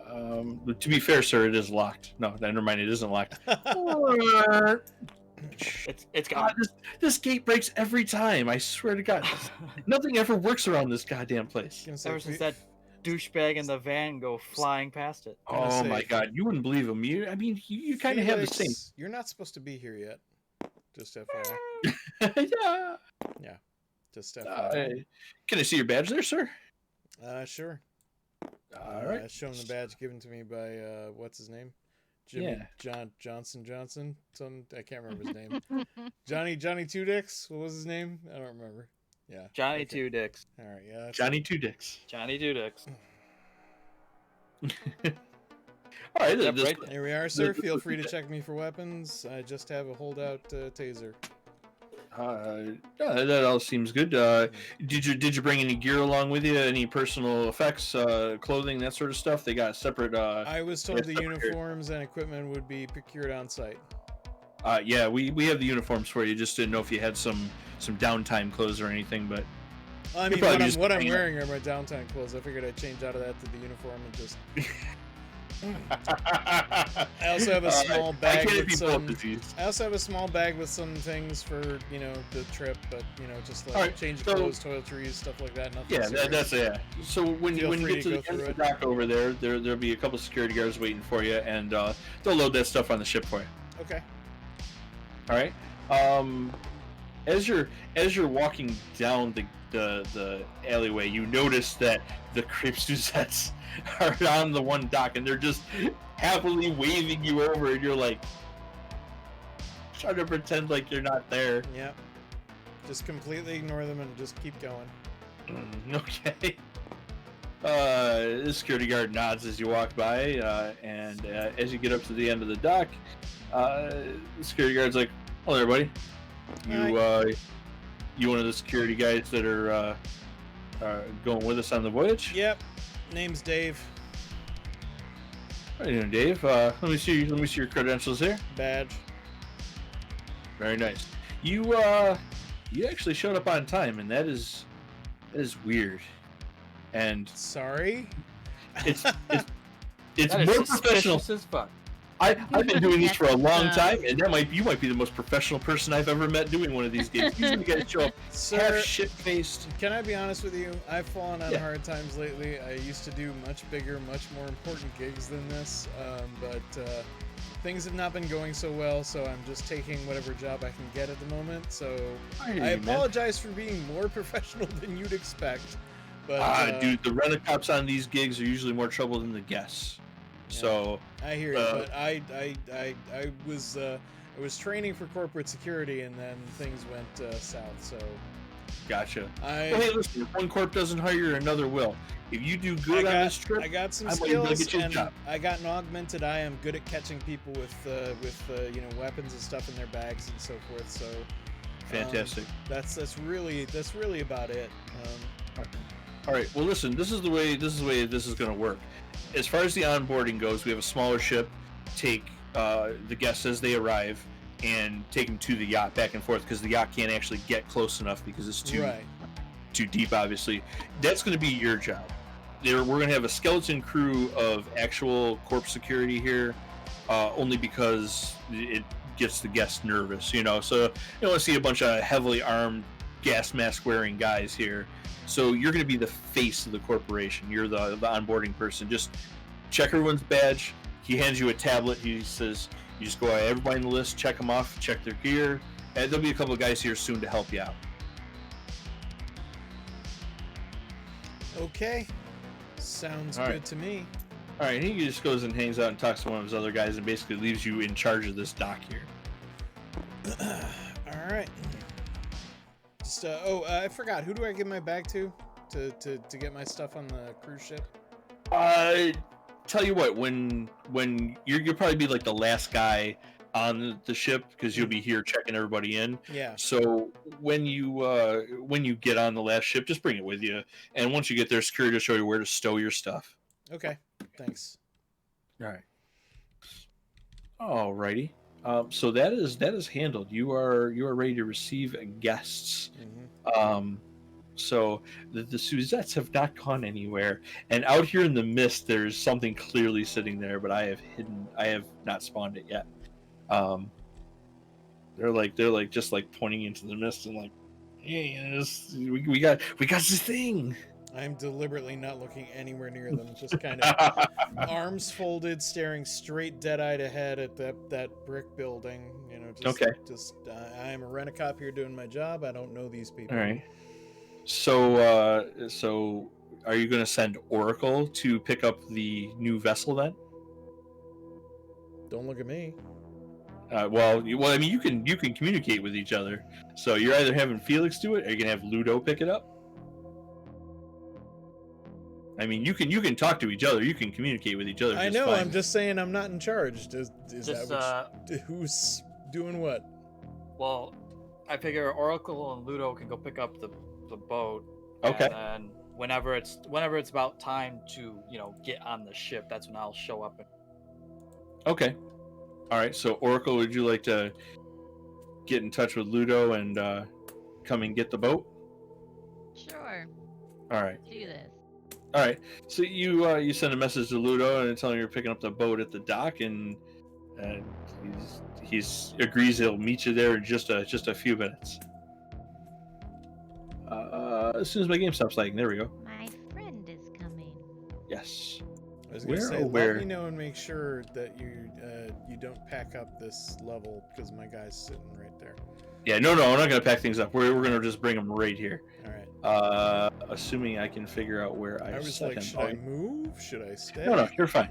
To be fair, sir, it is locked. No, never mind. It isn't locked. It's God, gone. this gate breaks every time. I swear to God, nothing ever works around this goddamn place. Gonna say, Ever since that douchebag in the van go flying past it. Gonna Oh say- my God, you wouldn't believe him. You kind of have the same. Felix, You're not supposed to be here yet. Just FYI. Yeah. Just FYI. Can I see your badge there, sir? Sure. All right. Show him the badge given to me by what's his name? Jimmy Johnson. Some I can't remember his name. Johnny Two Dicks. What was his name? I don't remember. Yeah. Johnny okay. Two Dicks. All right. Yeah. Johnny Two Dicks. Johnny Two Dicks. All right. Yep, this- right there. Here we are, sir. Feel free to check me for weapons. I just have a holdout taser. yeah, that all seems good. Did you bring any gear along with you? Any personal effects, clothing, that sort of stuff? They got separate. I was told yeah, the separate- uniforms and equipment would be procured on site. Yeah, we have the uniforms for you. Just didn't know if you had some downtime clothes or anything, but I You'll mean, probably just what I'm bring it. wearing are my downtime clothes. I figured I'd change out of that to the uniform and just. I also have a small bag I can't with be some. both disease. I also have a small bag with some things for the trip, but just like Alright, change so- clothes, toiletries, stuff like that. Nothing Yeah, serious. that's yeah. So when Feel you free get to to go the end of through the dock over there'll be a couple security guards waiting for you, and they'll load that stuff on the ship for you. Okay. All right. As you're walking down the alleyway, you notice that the crepe Suzettes are on the one dock, and they're just happily waving you over, and you're like trying to pretend like you're not there. Yep. Just completely ignore them and just keep going. Okay. The security guard nods as you walk by, and as you get up to the end of the dock, the security guard's like, "Hello, everybody. You one of the security guys that are going with us on the voyage?" Yep. Name's Dave. How you doing, Dave? Let me see your credentials here. Badge. Very nice. You actually showed up on time, and that is weird. And Sorry. it's That is more professional. suspicious as fuck. I've been doing this for a long Yes, time, and you might be the most professional person I've ever met doing one of these games. Usually, you guys show up Sir, half shit-faced. can I be honest with you? I've fallen on Yeah. hard times lately. I used to do much bigger, much more important gigs than this, but things have not been going so well, so I'm just taking whatever job I can get at the moment. So I hear I you, man. apologize for being more professional than you'd expect. But Dude, the rent-a-cops on these gigs are usually more trouble than the guests. So I hear you, but I was training for corporate security, and then things went south. So gotcha. I Well, hey, listen, if one corp doesn't hire, another will. If you do good on this trip, I got some I might be able to skills, get you a and job. I got an augmented eye. I'm good at catching people with weapons and stuff in their bags and so forth. So fantastic. that's really about it. All right. Well, listen. This is the way this is going to work. As far as the onboarding goes, we have a smaller ship. Take the guests as they arrive and take them to the yacht back and forth, because the yacht can't actually get close enough because it's too deep. Obviously, that's going to be your job. We're going to have a skeleton crew of actual corp security here, only because it gets the guests nervous. So you don't want to see a bunch of heavily armed, gas mask wearing guys here. So you're going to be the face of the corporation. You're the onboarding person. Just check everyone's badge. He hands you a tablet. He says, you just go out everybody on the list, check them off, check their gear, and there'll be a couple of guys here soon to help you out. Okay, sounds All right. good to me. All right, he just goes and hangs out and talks to one of his other guys and basically leaves you in charge of this dock here. All right. Just I forgot. Who do I give my bag to get my stuff on the cruise ship? Tell you what, when you'll probably be like the last guy on the ship because you'll be here checking everybody in. Yeah. So when you get on the last ship, just bring it with you. And once you get there, security will show you where to stow your stuff. Okay. Thanks. All right. Alrighty. So that is handled. You are ready to receive guests. Mm-hmm. So the Suzettes have not gone anywhere, and out here in the mist, there's something clearly sitting there, but I have not spawned it yet. They're like just like pointing into the mist and like, hey, we got this thing. I'm deliberately not looking anywhere near them, just kind of arms folded, staring straight dead-eyed ahead at that brick building. You know, just, Okay. Just I'm a rent-a-cop here doing my job. I don't know these people. All right. So are you going to send Oracle to pick up the new vessel then? Don't look at me. Well, I mean, you can communicate with each other. So you're either having Felix do it, or you're gonna have Ludo pick it up. I mean, you can talk to each other. You can communicate with each other. I know. Fine. I'm just saying I'm not in charge. Is Just, that who's doing what? Well, I figure Oracle and Ludo can go pick up the boat. Okay. And then whenever it's about time to get on the ship, that's when I'll show up. Okay. All right. So Oracle, would you like to get in touch with Ludo and come and get the boat? Sure. All right. Do this. All right. So you send a message to Ludo and tell him you're picking up the boat at the dock, and he's agrees he'll meet you there in just a few minutes. As soon as my game stops lagging, there we go. My friend is coming. Yes. I was gonna Where, say, oh, let where? me know and make sure that you don't pack up this level because my guy's sitting right there. Yeah. No. I'm not gonna pack things up. We're gonna just bring them right here. All right. Assuming I can figure out where I was set like, him. should I move? Should I stay? No, you're fine.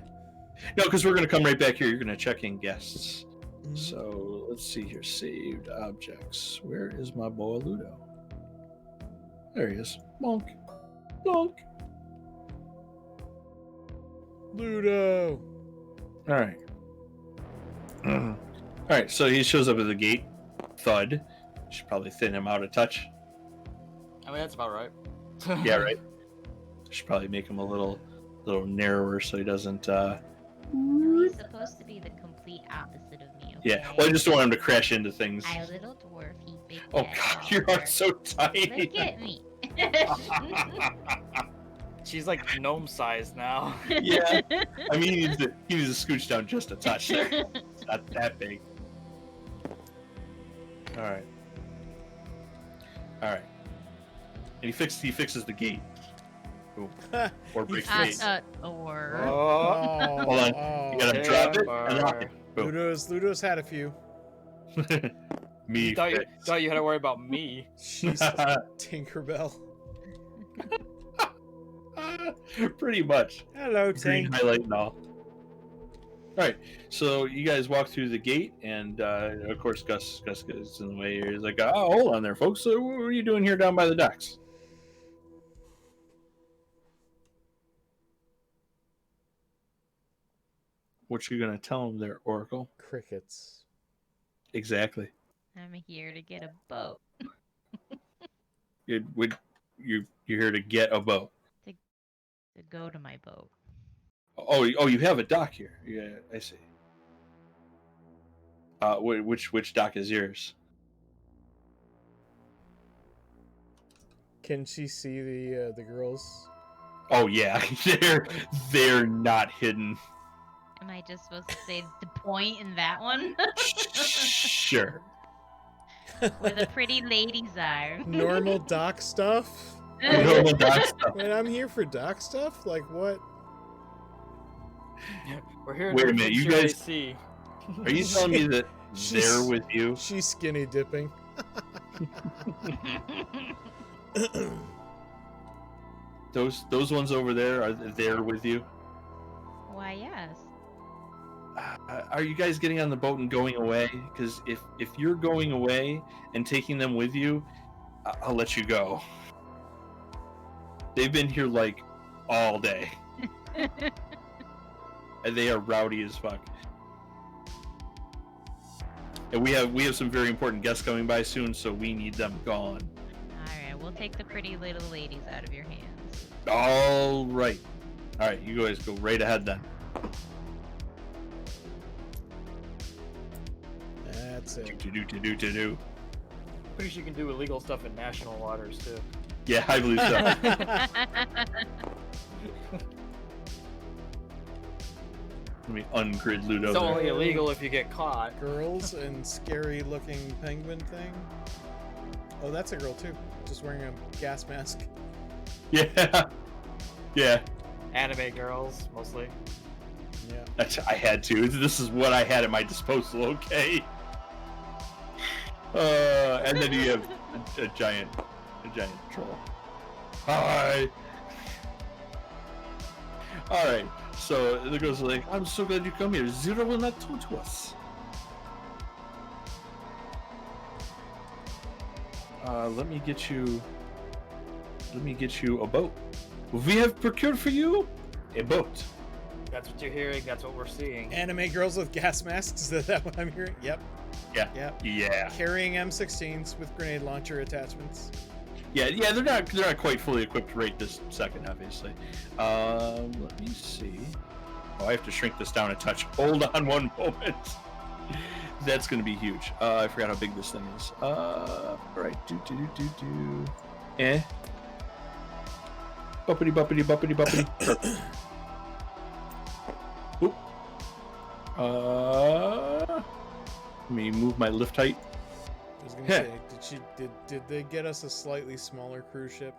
No, because we're gonna come right back here. You're gonna check in guests. Mhm. So let's see here. Saved objects. Where is my boy Ludo? There he is. Monk. Monk. Ludo. All right. All right. So he shows up at the gate. Thud. Should probably thin him out a touch. I mean, that's about right. Yeah, right. Should probably make him a little narrower so he doesn't. He's supposed to be the complete opposite of me. Okay? Yeah. Well, I just don't want him to crash into things. I little dwarf, he big. Oh cat God, you are dwarf. so tiny. Look at me. She's like gnome size now. Yeah. I mean, he needs to scooch down just a touch there. It's not that big. All right. And he fixes the gate. Boom. Or breaks the gate. Or Oh, Hold on. You gotta drop it and lock it. Boom. Ludo's had a few. Me. thought you had to worry about me. She's Tinkerbell. Pretty much. Hello, Green Tink. highlight and all. Alright, so you guys walk through the gate, and of course Gus gets in the way here. He's like, oh, hold on there, folks. So what are you doing here down by the docks? What you gonna tell him there, Oracle? Crickets. Exactly. I'm here to get a boat. You're here to get a boat. To go to my boat. Oh, you have a dock here. Yeah, I see. Which dock is yours? Can she see the girls? Oh yeah, they're not hidden. Am I just supposed to say the point in that one? Sure. Where the pretty ladies are. Normal dock stuff? Normal dock stuff. Wait, I'm here for dock stuff? Like what? We're here. Wait a minute, you guys- see. Are you telling me that they're with you? She's skinny dipping. Those ones over there, are they with you? Why, yes. Are you guys getting on the boat and going away? Because if you're going away and taking them with you, I'll let you go. They've been here like all day, and they are rowdy as fuck. And we have some very important guests coming by soon, so we need them gone. Alright, we'll take the pretty little ladies out of your hands. All right, you guys go right ahead then. That's it. Do. Pretty sure you can do illegal stuff in national waters too. Yeah, I believe so. Let me ungrid Ludo. It's there. only illegal if you get caught. Girls and scary-looking penguin thing. Oh, that's a girl too. Just wearing a gas mask. Yeah. Yeah. Anime girls, mostly. Yeah. I had to. This is what I had at my disposal, okay? And then you have a giant troll. Hi. Alright, so the girl's like, I'm so glad you come here. Zero will not talk to us. Let me get you a boat. We have procured for you a boat. That's what you're hearing. That's what we're seeing. Anime girls with gas masks. Is that what I'm hearing? Yep. Yeah. Yep. Yeah. Carrying M16s with grenade launcher attachments. Yeah, they're not quite fully equipped right this second, obviously. Let me see. Oh, I have to shrink this down a touch. Hold on one moment. That's gonna be huge. I forgot how big this thing is. Alright, do. Buppity. Oop. Let me move my lift height. I was gonna say, did they get us a slightly smaller cruise ship?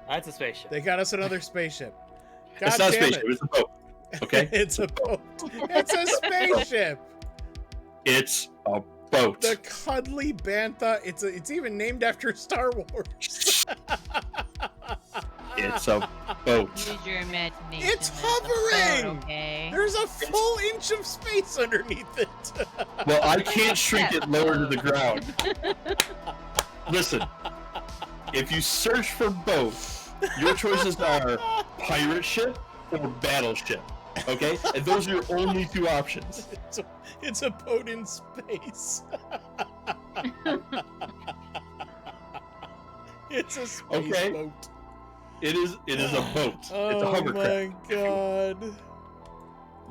That's a spaceship. They got us another spaceship. God It's not a damn spaceship, it's a boat. Okay? It's a boat. It's a spaceship. It's a boat. The cuddly bantha. It's even named after Star Wars. It's a boat. Use your imagination. It's It's a boat, hovering! okay? There's a full inch of space underneath it. Well, I can't shrink it lower to the ground. Listen, if you search for both, your choices are pirate ship or battleship. Okay? And those are your only two options. It's a boat in space. It's a space boat. It is a boat. It's a hovercraft. Oh my god.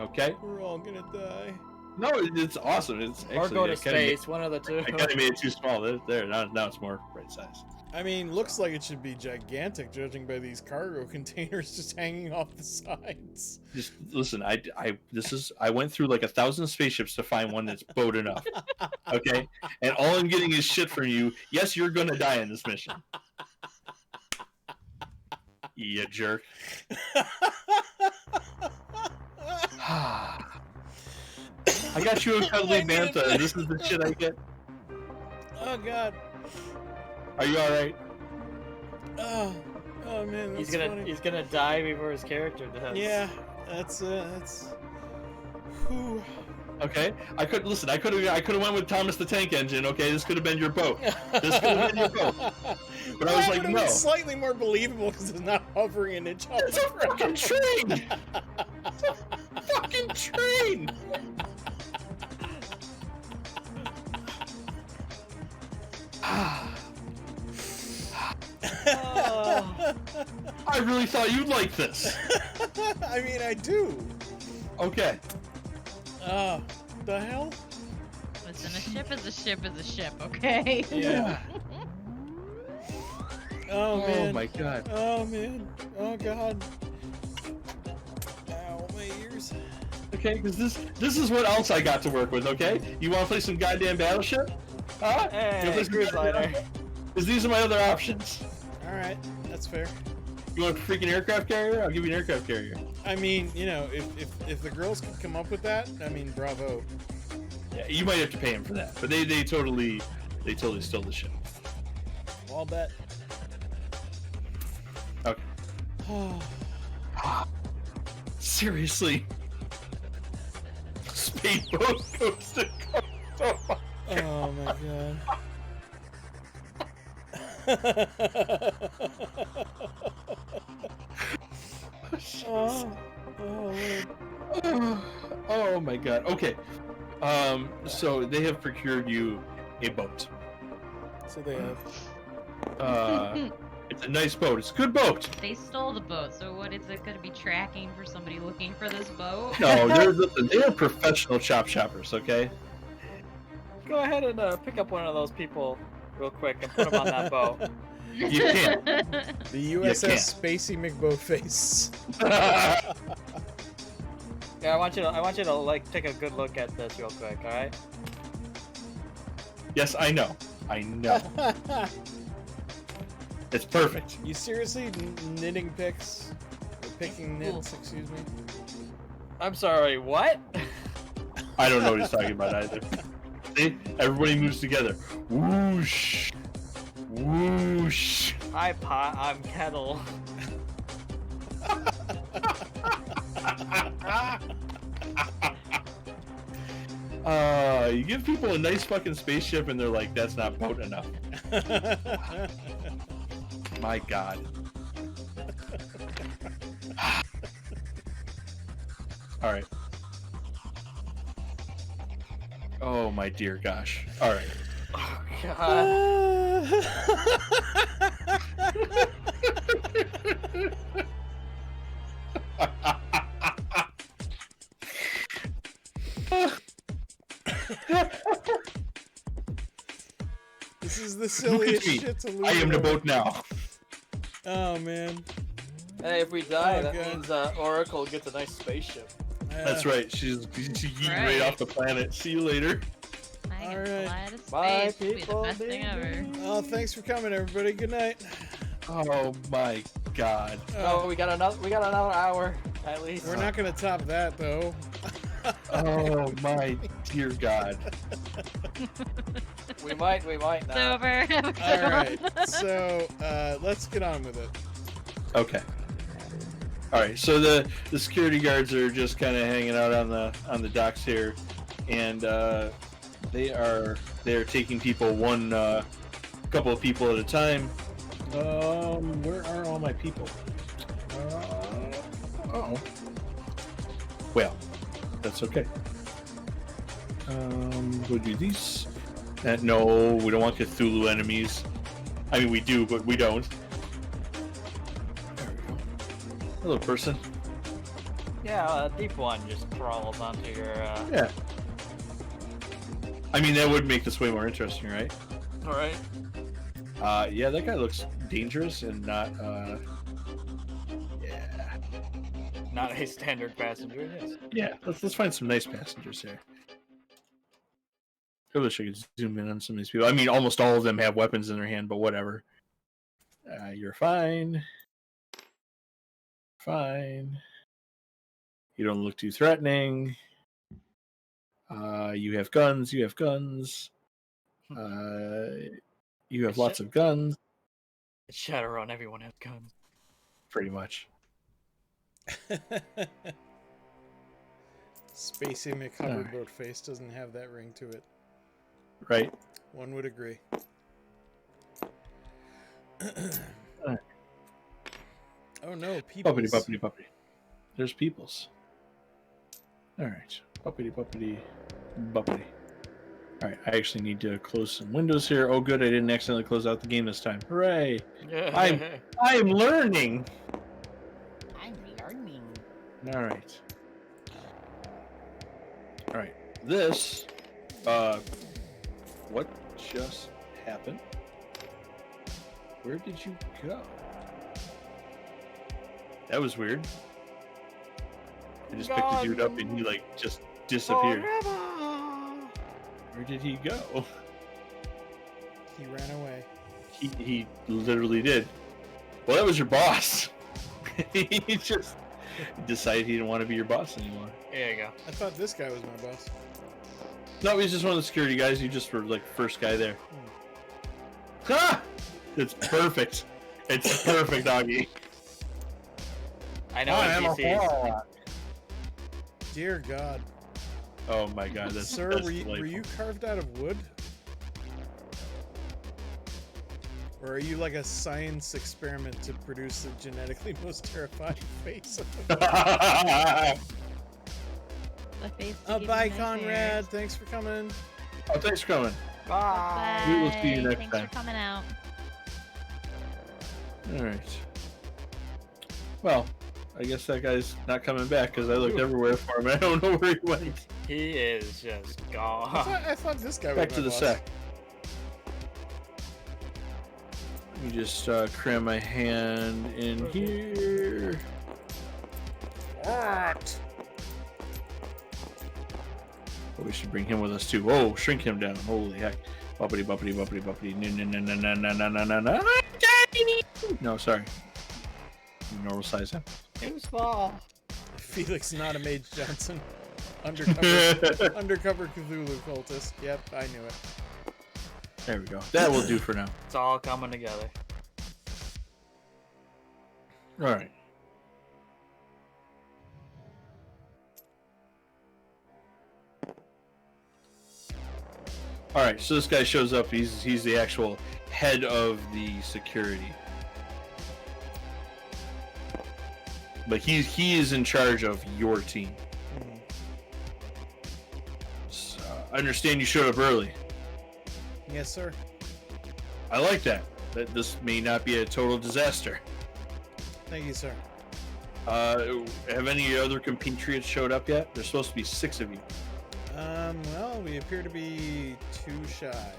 Okay? We're all gonna die. No, it's awesome. It's Or actually, go to I kinda made- space, one of the two. I kind of made it too small. There. Now it's more right size. I mean, looks like it should be gigantic, judging by these cargo containers just hanging off the sides. Just listen. I went through like 1,000 spaceships to find one that's boat enough. Okay, and all I'm getting is shit from you. Yes, you're gonna die in this mission. You jerk. I got you a cuddly bantha, and this is the shit I get. Oh god. Are you all right? Oh man, that's funny. He's gonna die before his character does. Yeah, that's. Whew. Okay. I could have went with Thomas the Tank Engine. Okay, this could have been your boat. This could have been your boat. But I was like, no. It's slightly more believable because it's not hovering an inch off It's the a fucking train. It's a fucking train. I really thought you'd like this. I mean, I do. Okay. The hell? Listen, a ship is a ship is a ship, okay? Yeah. Oh man. Oh my god. Oh man. Oh god. Ow, my ears. Okay, because this is what else I got to work with. Okay, you want to play some goddamn Battleship? Huh? Hey, cruise liner. Because these are my other options. All right, that's fair. You want a freaking aircraft carrier? I'll give you an aircraft carrier. I mean, you know, if the girls could come up with that, I mean, bravo. Yeah, you might have to pay them for that, but they totally stole the show. I'll bet. Okay. Oh. Seriously. Speedboat goes to coast. Oh my god. Oh, Oh my god. Okay. So they have procured you a boat. So they have. It's a nice boat. It's a good boat. They stole the boat, so what is it going to be tracking for somebody looking for this boat? No, they're professional chop shoppers. Okay. Go ahead and pick up one of those people real quick and put them on that boat. You can't. The USS Spacey McBoatface. Yeah, I want you to like take a good look at this real quick. All right. Yes, I know. It's perfect. You seriously knitting picks? Or picking knits, excuse me? I'm sorry. What? I don't know what he's talking about either. See? Everybody moves together. Whoosh. Whoosh. I'm kettle. You give people a nice fucking spaceship and they're like, that's not boat enough. My God. All right. Oh my dear gosh. All right. Oh, God. This is the Look at silliest me. shit to lose. I am the boat now. Oh man. Hey, if we die, Oh, that God. means Oracle gets a nice spaceship. That's right. She's eating right off the planet. See you later. I All can right. fly to space. Bye, It'll be the people. best thing ever. Well, thanks for coming, everybody. Good night. Oh my God. Oh, we got another hour at least. We're not gonna top that though. Oh my dear God. We might It's not. over. All right. So let's get on with it. Okay. All right. So the security guards are just kind of hanging out on the docks here, and they are taking people one couple of people at a time. Where are all my people? Oh. Well, that's okay. We'll do these. No, we don't want Cthulhu enemies. I mean, we do, but we don't. There we go. Hello, person. Yeah, a deep one just crawls onto your. Yeah. I mean, that would make this way more interesting, right? All right. Yeah, that guy looks dangerous and not. Yeah. Not a standard passenger. Yes. Yeah. Let's find some nice passengers here. I wish I could zoom in on some of these people. I mean, almost all of them have weapons in their hand, but whatever. You're fine. Fine. You don't look too threatening. You have guns. You have guns. You have lots of guns. It's Shadowrun. Everyone has guns. Pretty much. Spacey McHubberboatface doesn't have that ring to it. Right. One would agree. Oh no, people. Puppity, puppity, puppity. There's peoples. Alright. Puppity, puppity, buppity. Alright, I actually need to close some windows here. Oh good, I didn't accidentally close out the game this time. Hooray! I'm learning! I'm learning. Alright. Alright. This what just happened? Where did you go? That was weird. I just picked the dude up and he like just disappeared. Forever. Where did he go? He ran away. He literally did. Well, that was your boss. He just decided he didn't want to be your boss anymore. There you go. I thought this guy was my boss. No, he's just one of the security guys. You just were like first guy there. Ah! It's perfect. It's perfect, Augie. I know NPCs. Dear God. Oh my God, that's Sir, that's were delightful. you carved out of wood? Or are you like a science experiment to produce the genetically most terrifying face? the face. To give Bye, you nice Conrad. airs. Thanks for coming. Oh, thanks for coming. Bye. We will see you next Thanks time. for coming out. All right. Well, I guess that guy's not coming back because I looked everywhere for him. I don't know where he went. He is just I gone. thought this guy Back was to my the boss. sack. Let me just cram my hand in here. What? Oh, we should bring him with us too. Oh, shrink him down. Holy heck. Buppity, buppity, buppity, buppity. No. No, sorry. Normal size him. Too small. Felix, not a Mage Johnson. Undercover Cthulhu cultist. Yep, I knew it. There we go. That will do for now. It's all coming together. All right. All right. So this guy shows up. He's the actual head of the security, but he is in charge of your team. Hmm. So, I understand you showed up early. Yes, sir. I like that. That this may not be a total disaster. Thank you, sir. Have any other compatriots showed up yet? There's supposed to be 6 of you. Well, we appear to be too shy.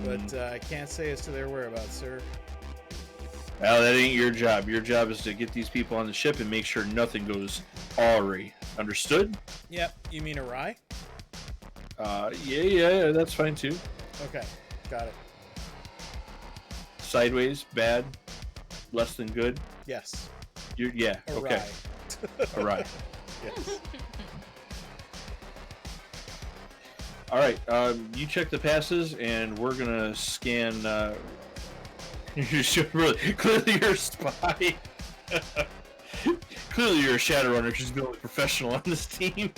But I can't say as to their whereabouts, sir. Well, that ain't your job. Your job is to get these people on the ship and make sure nothing goes awry. Understood? Yep, you mean awry? Yeah, that's fine too. Okay, got it. Sideways, bad, less than good. Yes. Yeah, okay. Awry. All right. Yes. All right. You check the passes, and we're gonna scan. You should really clearly you're a spy. Clearly you're a Shadowrunner, because you're the only professional on this team.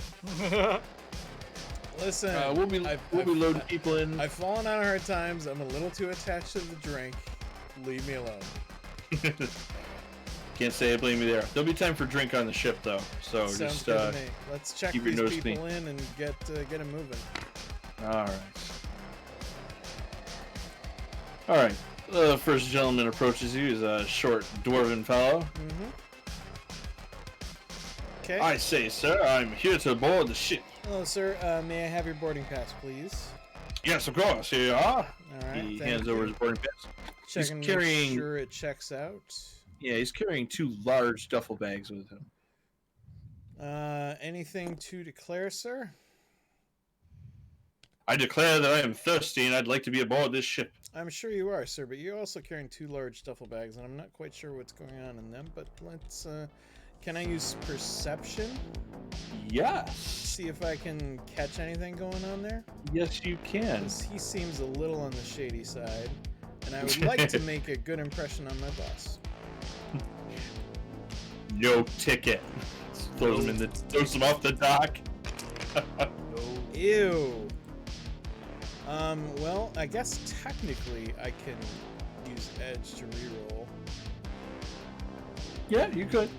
Listen, We'll be loading people in. I've fallen on hard times. I'm a little too attached to the drink. Leave me alone. Can't say I blame you there. There'll be time for drink on the ship, though. So Sounds just good to me. Let's check keep your these nose people clean. in and get them moving. All right. The first gentleman approaches you is a short dwarven fellow. Mm-hmm. Okay. I say, sir, I'm here to board the ship. Hello, sir. May I have your boarding pass, please? Yes, of course. Here you are. All right. He thank hands you. over his boarding pass. Checking to carrying- make sure it checks out. Yeah, he's carrying 2 large duffel bags with him. Anything to declare, sir? I declare that I am thirsty and I'd like to be aboard this ship. I'm sure you are, sir, but you're also carrying 2 large duffel bags, and I'm not quite sure what's going on in them, but let's, can I use perception? Yes. See if I can catch anything going on there? Yes, you can. 'Cause he seems a little on the shady side, and I would like to make a good impression on my boss. No ticket. Throws him off the dock. Ew. Well, I guess technically I can use edge to reroll. Yeah, you could.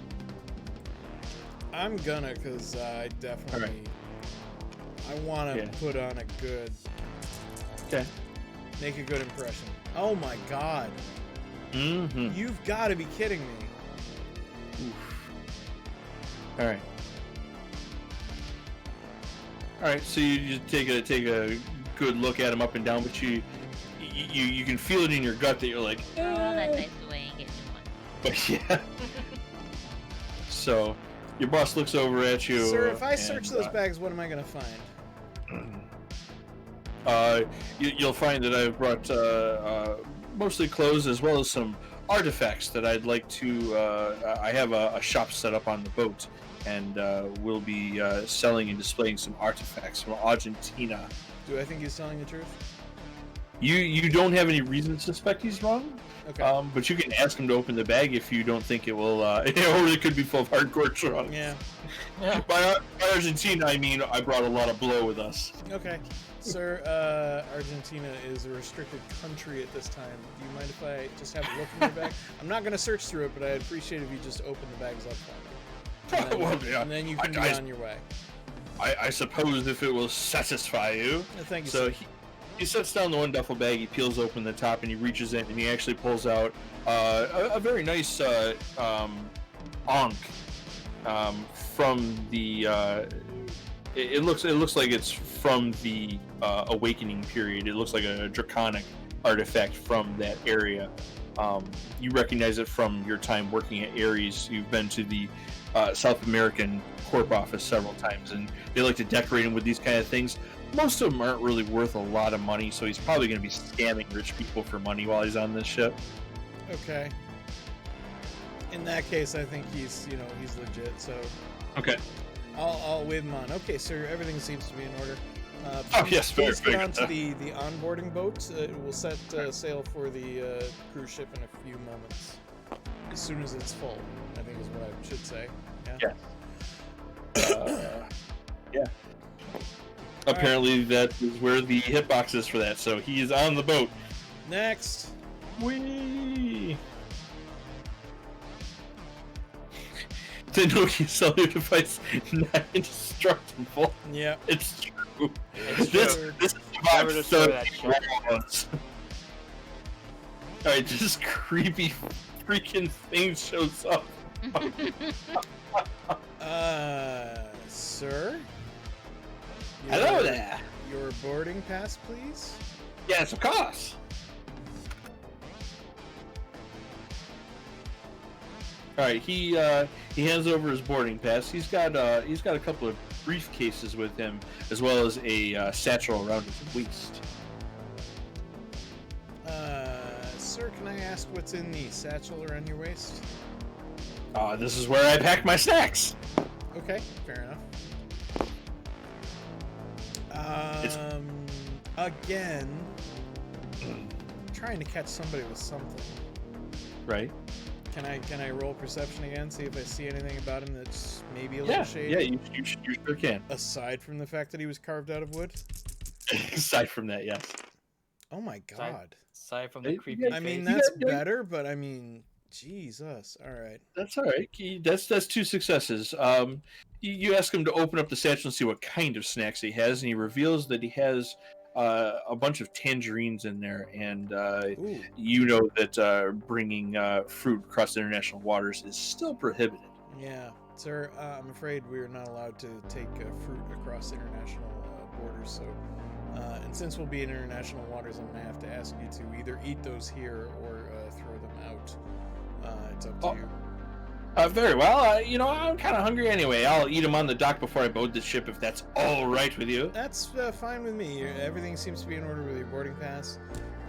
I'm gonna, because I definitely... I want to Yeah. put on a good... Okay. Make a good impression. Oh my god. Mm-hmm. You've got to be kidding me. All right. All right. So you just take a good look at him up and down, but you can feel it in your gut that you're like, Oh, that dice away and get new one. but yeah. So your boss looks over at you. Sir, if I and, search those bags, what am I going to find? You'll find that I've brought mostly clothes as well as some artifacts that I'd like to. I have a shop set up on the boat, and we'll be selling and displaying some artifacts from Argentina. Do I think he's telling the truth? You don't have any reason to suspect he's wrong, Okay. but you can ask him to open the bag if you don't think it will. Or it could be full of hardcore drugs. Yeah. By Argentina, I mean I brought a lot of blow with us. Okay. Sir, Argentina is a restricted country at this time. Do you mind if I just have a look in your bag? I'm not going to search through it, but I'd appreciate if you just open the bags up for me. And then, Well, yeah. and then you can be I- on your way. I suppose if it will satisfy you. Thank you. So sir. he sets down the one duffel bag, he peels open the top, and he reaches in, and he actually pulls out a very nice ankh from the. It looks like it's from the Awakening period. It looks like a draconic artifact from that area. You recognize it from your time working at Ares. You've been to the South American corp office several times, and they like to decorate him with these kind of things. Most of them aren't really worth a lot of money, so he's probably going to be scamming rich people for money while he's on this ship. Okay. In that case, I think he's legit. So. Okay. I'll wave him on. Okay, sir, everything seems to be in order. Yes, very, please very get good. onto the onboarding boat. We'll set sail for the cruise ship in a few moments. As soon as it's full, I think is what I should say. Yeah. Yeah. Apparently that is where the hitbox is for that, so he is on the boat. Next. Whee! The Nokia cellular device not indestructible. Yeah. It's true. It's This true. is Never about destroy that 30 rounds. Alright, this creepy freaking thing shows up. Sir? Hello Your- there. Your boarding pass, please? Yes, of course. All right, he hands over his boarding pass. He's got a couple of briefcases with him, as well as a satchel around his waist. Sir, can I ask what's in the satchel around your waist? This is where I pack my snacks. Okay, fair enough. Again, trying to catch somebody with something. Right? Can I roll perception again? See if I see anything about him that's maybe a little shady. Yeah, you sure can. Aside from the fact that he was carved out of wood. Aside from that, yes. Oh my god. Aside from the Hey, creepy yeah, I mean face. that's Yeah. better, but I mean, Jesus. All right. That's all right. That's 2 successes. You ask him to open up the satchel and see what kind of snacks he has, and he reveals that he has a bunch of tangerines in there, and Ooh. you know that bringing fruit across international waters is still prohibited. Yeah, sir. I'm afraid we are not allowed to take fruit across international borders. So, and since we'll be in international waters, I'm gonna have to ask you to either eat those here or throw them out. It's up to you. Very well. I'm kind of hungry anyway. I'll eat them on the dock before I board the ship, if that's all right with you. That's fine with me. Everything seems to be in order with your boarding pass.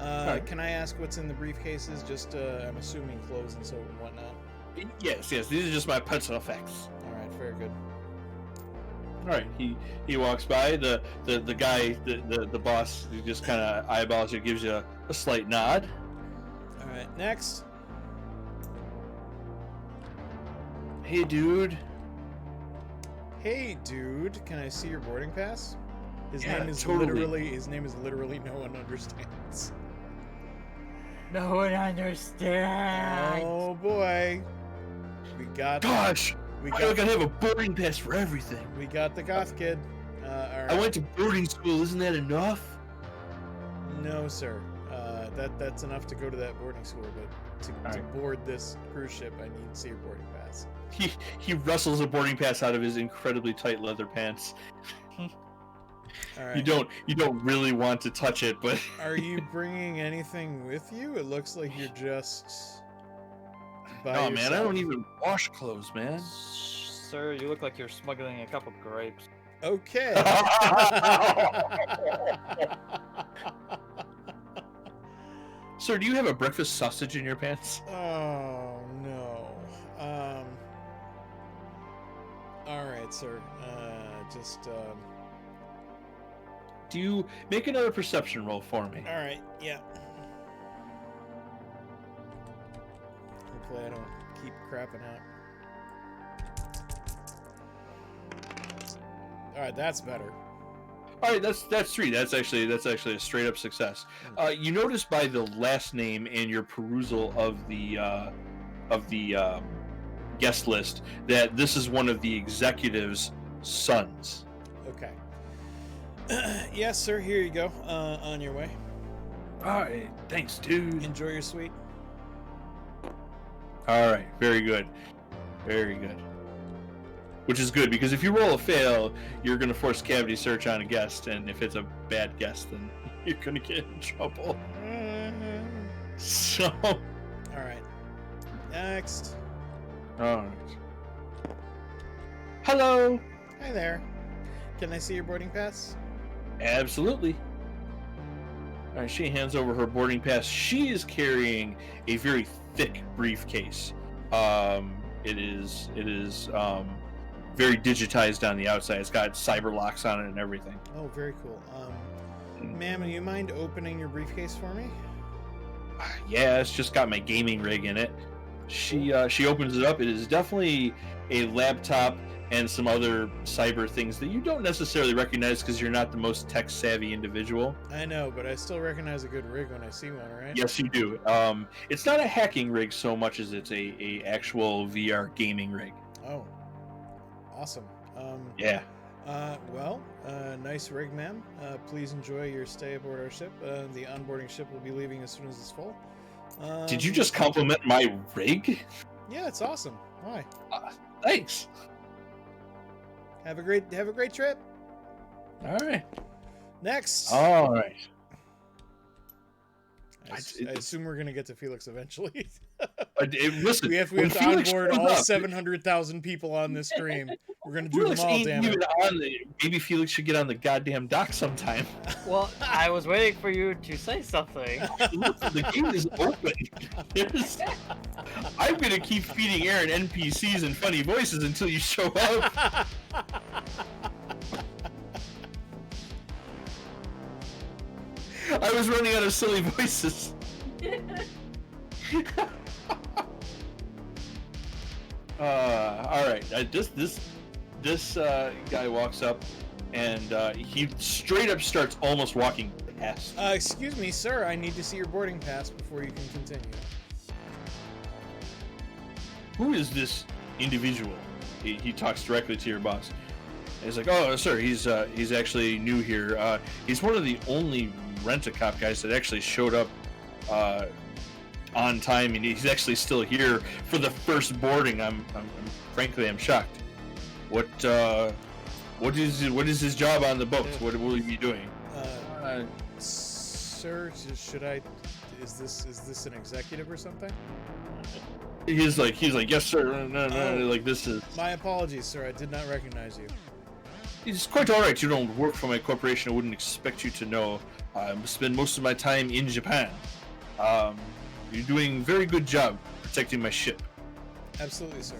Right. Can I ask what's in the briefcases? Just, I'm assuming clothes and soap and whatnot. Yes. These are just my personal effects. All right, very good. All right. He walks by. The guy, the boss, he just kind of eyeballs you, gives you a slight nod. All right, next. Hey, dude. Hey, dude, can I see your boarding pass? His Yeah, name is totally. literally No One Understands. No one understands. Oh boy, we got Gosh, we I got gotta have a boarding pass for everything. we got the goth kid. All right. I went to boarding school. Isn't that enough? No, sir. That's enough to go to that boarding school, but to Alright. board this cruise ship, I need to see your boarding pass. He rustles a boarding pass out of his incredibly tight leather pants. All right. You don't really want to touch it, but Are you bringing anything with you? It looks like you're just. By no, man, I yourself. don't even wash clothes, man. Sir, you look like you're smuggling a couple grapes. Okay. Sir, do you have a breakfast sausage in your pants? Oh no. All right, sir. Do you make another perception roll for me? All right. Yeah. Hopefully, I don't keep crapping out. All right, that's better. All right, that's 3. That's actually a straight up success. You notice by the last name and your perusal of the guest list that this is one of the executive's sons. Okay. Yes, sir. Here you go. On your way. All right, thanks, dude. Enjoy your suite. All right, very good, very good. Which is good because if you roll a fail, you're gonna force cavity search on a guest, and if it's a bad guest, then you're gonna get in trouble. So. All right. Next. All right. Hello. Hi there. Can I see your boarding pass? Absolutely. All right, she hands over her boarding pass. She is carrying a very thick briefcase. It is very digitized on the outside. It's got cyber locks on it and everything. Oh, very cool. Ma'am, do you mind opening your briefcase for me? Yeah, it's just got my gaming rig in it. She opens it up. It is definitely a laptop and some other cyber things that you don't necessarily recognize because you're not the most tech savvy individual. I know, but I still recognize a good rig when I see one, right? Yes, you do. It's not a hacking rig so much as it's a actual VR gaming rig. Oh, awesome. Yeah. Nice rig, ma'am. Please enjoy your stay aboard our ship. The onboarding ship will be leaving as soon as it's full. Did you just compliment my rig? Yeah, it's awesome. Why? Thanks. Have a great trip. All right. Next. All right. I assume we're gonna get to Felix eventually. Listen, we have to onboard all 700,000 people on this stream. We're gonna do Felix them all, ain't damn it. even on maybe Felix should get on the goddamn dock sometime. Well, I was waiting for you to say something. Listen, the game is open. I'm gonna keep feeding Aaron NPCs and funny voices until you show up. I was running out of silly voices. All right. This guy walks up, and he straight up starts almost walking past. Excuse me, sir. I need to see your boarding pass before you can continue. Who is this individual? He talks directly to your boss. He's like, "Oh, sir, he's actually new here. He's one of the only rent-a-cop guys that actually showed up on time, and he's actually still here for the first boarding. Frankly, I'm shocked. What is his job on the boat? What will he be doing?" Sir, should I? Is this an executive or something? He's like, yes, sir. No, like this is. My apologies, sir. I did not recognize you. It's quite all right. You don't work for my corporation. I wouldn't expect you to know. I spend most of my time in Japan. You're doing a very good job protecting my ship. Absolutely, sir.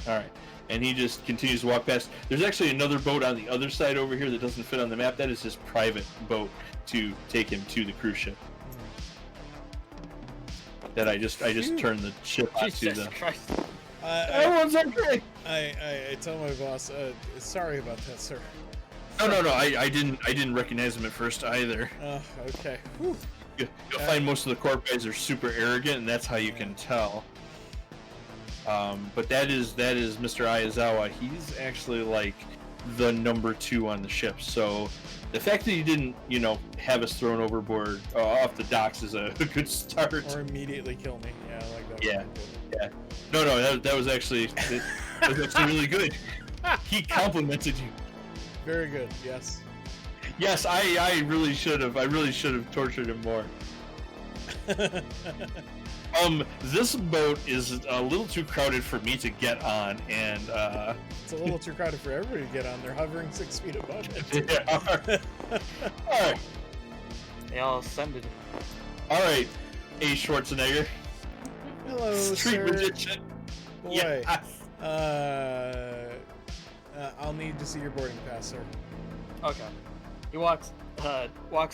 All right. And he just continues to walk past. There's actually another boat on the other side over here that doesn't fit on the map. That is his private boat to take him to the cruise ship. That I just turned the ship onto Jesus the. Christ. Everyone's okay. I tell my boss, sorry about that, sir. No. I didn't recognize him at first either. Okay. Whew. You'll find most of the corp guys are super arrogant, and that's how you can tell. But that is Mr. Ayazawa. He's actually like the number 2 on the ship. So the fact that he didn't, have us thrown overboard off the docks is a good start. Or immediately kill me. Yeah, I like that. Yeah. No, that was actually really good. He complimented you. Very good. Yes. Yes, I really should have. I really should have tortured him more. This boat is a little too crowded for me to get on, and it's a little too crowded for everybody to get on. They're hovering 6 feet above it. Yeah. All right. They all ascended. All right, A. Schwarzenegger. Hello, Street sir. magician. Boy. Yeah. I'll need to see your boarding pass, sir. Okay. He walks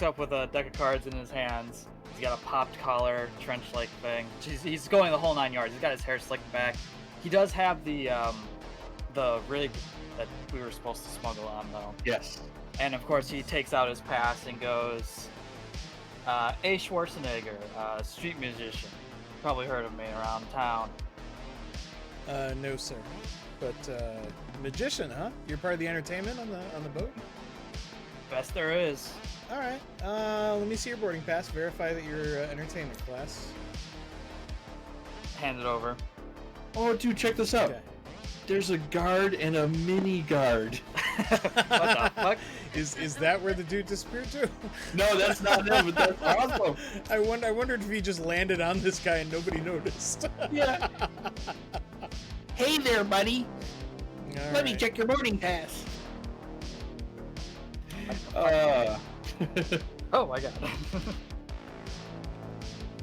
up with a deck of cards in his hands. He's got a popped collar, trench-like thing. He's going the whole 9 yards. He's got his hair slicked back. He does have the rig that we were supposed to smuggle on, though. Yes. And of course, he takes out his pass and goes, A. Schwarzenegger, street musician. Probably heard of me around town. No, sir. but magician, huh? You're part of the entertainment on the boat. Best there is. All right. Let me see your boarding pass. Verify that you're entertainment class. Hand it over. Oh, dude, check this out. Okay. There's a guard and a mini guard. What the fuck? Is that where the dude disappeared to? No, that's not them, but that's awesome. I wondered if he just landed on this guy and nobody noticed. Yeah. Hey there, buddy. All Let me right. check your boarding pass. Oh my god.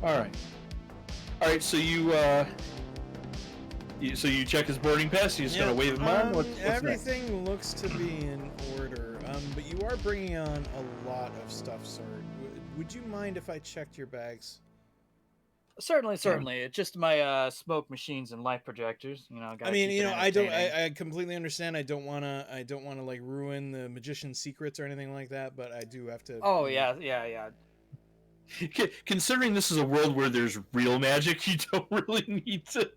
All right. So you check his boarding pass. You just gonna wave him on. What's next? Everything looks to be in order, but you are bringing on a lot of stuff, sir. Would you mind if I checked your bags? Certainly. It's just my smoke machines and light projectors. I mean, I completely understand. I don't wanna like ruin the magician's secrets or anything like that. But I do have to. Oh yeah. Considering this is a world where there's real magic, you don't really need to.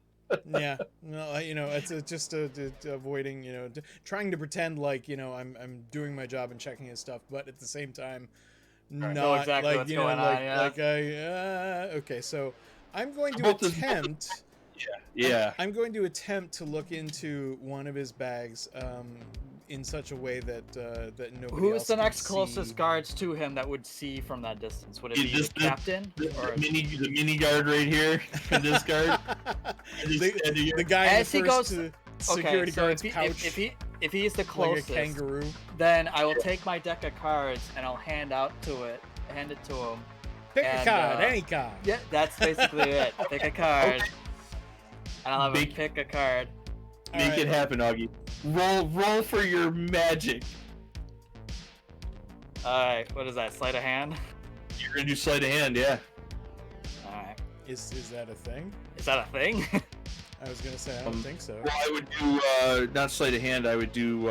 Yeah, no, it's just avoiding, trying to pretend like I'm doing my job and checking his stuff, but at the same time, Know not exactly like what's going on, yeah. okay, so I'm going to attempt. Yeah. I'm going to attempt to look into one of his bags, in such a way that that nobody. Who else is the can next closest see. guards to him that would see from that distance? Would it be This- the captain? The Or mini guard right here, and this guard. the guy As in he the first goes- security so guard's if pouch, if he's the like a closest, kangaroo. then I will take my deck of cards and I'll hand it to him. Pick a And, card, any card. Yeah, that's basically it. Pick a card, and I'll have him Big- pick a card. All Make right. it happen, Augie. Roll for your magic. All right, what is that? Sleight of hand. You're gonna do sleight of hand, yeah. All right, Is that a thing? is that a thing? I was gonna say I don't think so. Well, I would do not sleight of hand. I would do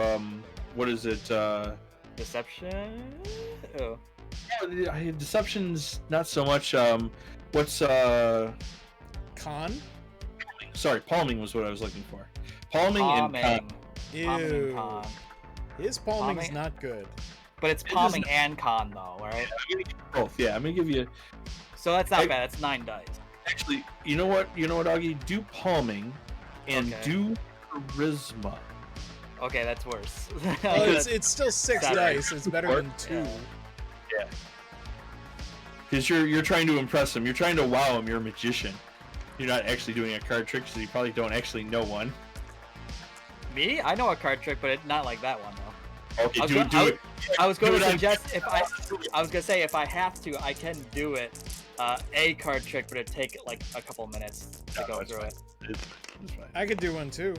what is it? Deception. Oh. Deception's not so much. What's Con? Sorry, palming was what I was looking for. Palming and con. Palming and Ew. con. His palming's Palming? not good. But it's It palming is- and con though, right? I'm gonna give you both. Yeah, I'm gonna give you. So that's not I- bad. That's 9 dice. Actually, you know what, Augie? Do palming, and Okay. do charisma. Okay, that's worse. Well, it's still 6 Seven. dice. It's better than 2. Yeah. Because you're trying to impress him. You're trying to wow him. You're a magician. You're not actually doing a card trick, so you probably don't actually know one. Me? I know a card trick, but not like that one though. Okay, I was do gonna- it. I was going Do to it on suggest I was gonna say if I have to, I can do it. A card trick, but it'd take like a couple minutes to No, go it's through fine. it. It's fine. I could do one too.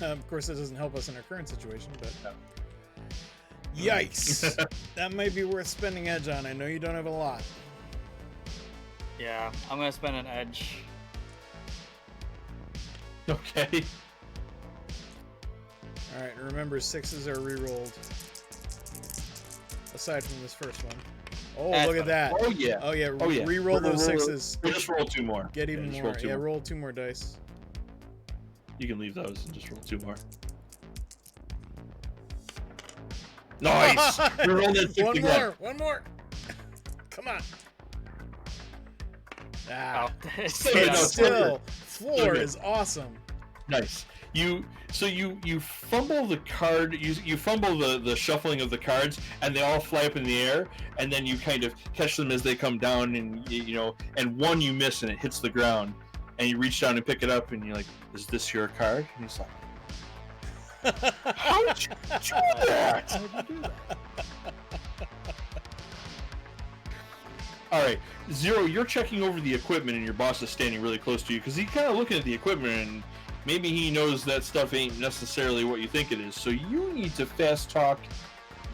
Of course, it doesn't help us in our current situation, but No. yikes! That might be worth spending edge on. I know you don't have a lot. Yeah, I'm gonna spend an edge. Okay. All right, and remember 6s are re-rolled. Aside from this first one. Oh, That's look at that! Oh yeah. Oh yeah, Oh, yeah. re-roll those Roll- 6s. We'll just roll 2 more. Get even just more. roll 2 Yeah, more. roll 2 more dice. You can leave those and just roll 2 more. Nice. You're rolling that 6 One again. more. One more. Come on. Ah. Oh, Yeah, But no, still, still 4 good. is awesome. Nice. You fumble the card. You fumble the shuffling of the cards, and they all fly up in the air. And then you kind of catch them as they come down, and and one you miss, and it hits the ground. And you reach down and pick it up, and you're like, "Is this your card?" And he's like, "How did you do that?" How'd you do that? All right, Zero, you're checking over the equipment, and your boss is standing really close to you because he's kind of looking at the equipment, and maybe he knows that stuff ain't necessarily what you think it is. So you need to fast talk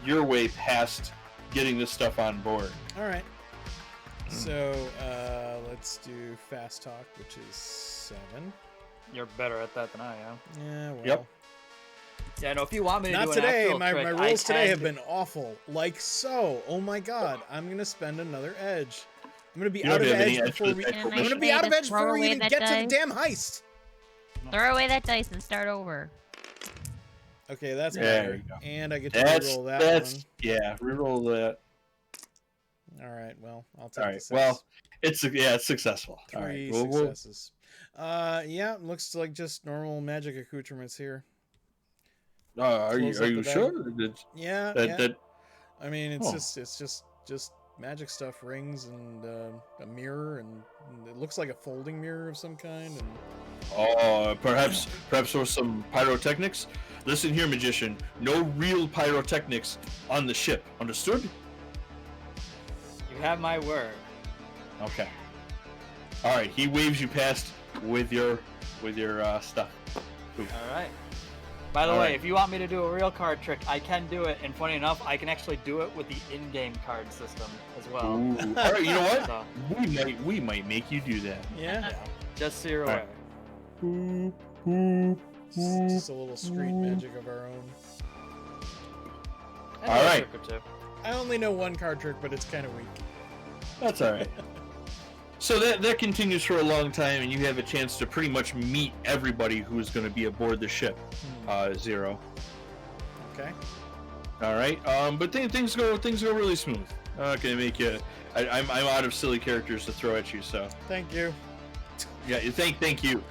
your way past getting this stuff on board. All right. So let's do fast talk, which is 7. You're better at that than I am. Yeah. Well. Yep. Yeah, no. If you want me to Not do an today. actual My trick, I rolls today have can- been awful. Like so. Oh my god. I'm gonna spend another edge. I'm gonna be You out don't of have any edge edge before for we. this Am actual I I'm gonna mission. be out of to edge throw before we away even that get to the dice? damn heist. Throw away that dice and start over. Okay, that's There better. you go. And I get to That's reroll that one. yeah. Reroll that. All right, well, I'll take All the right. 6. Well, it's successful. All right. 3 We'll- successes. Yeah, looks like just normal magic accoutrements here. are Close you up the bag. sure? That, Yeah, that, yeah. that I mean, it's Oh. just magic stuff, rings and a mirror, and it looks like a folding mirror of some kind. And perhaps there was some pyrotechnics. Listen here, magician. No real pyrotechnics on the ship. Understood? You have my word. Okay. All right. He waves you past with your stuff. Ooh. All right. By the All way, right. if you want me to do a real card trick, I can do it. And funny enough, I can actually do it with the in-game card system as well. Ooh. All right. You know what? So, We might make you do that. yeah, just so you're All aware. right. it's just a little street magic of our own. And All a right. trick or two. I only know one card trick, but it's kind of weak. That's all right. So that continues for a long time, and you have a chance to pretty much meet everybody who is going to be aboard the ship. Zero. Okay. All right. But things go really smooth. I'm not going to make you. I'm out of silly characters to throw at you, so Thank you. yeah. Thank you.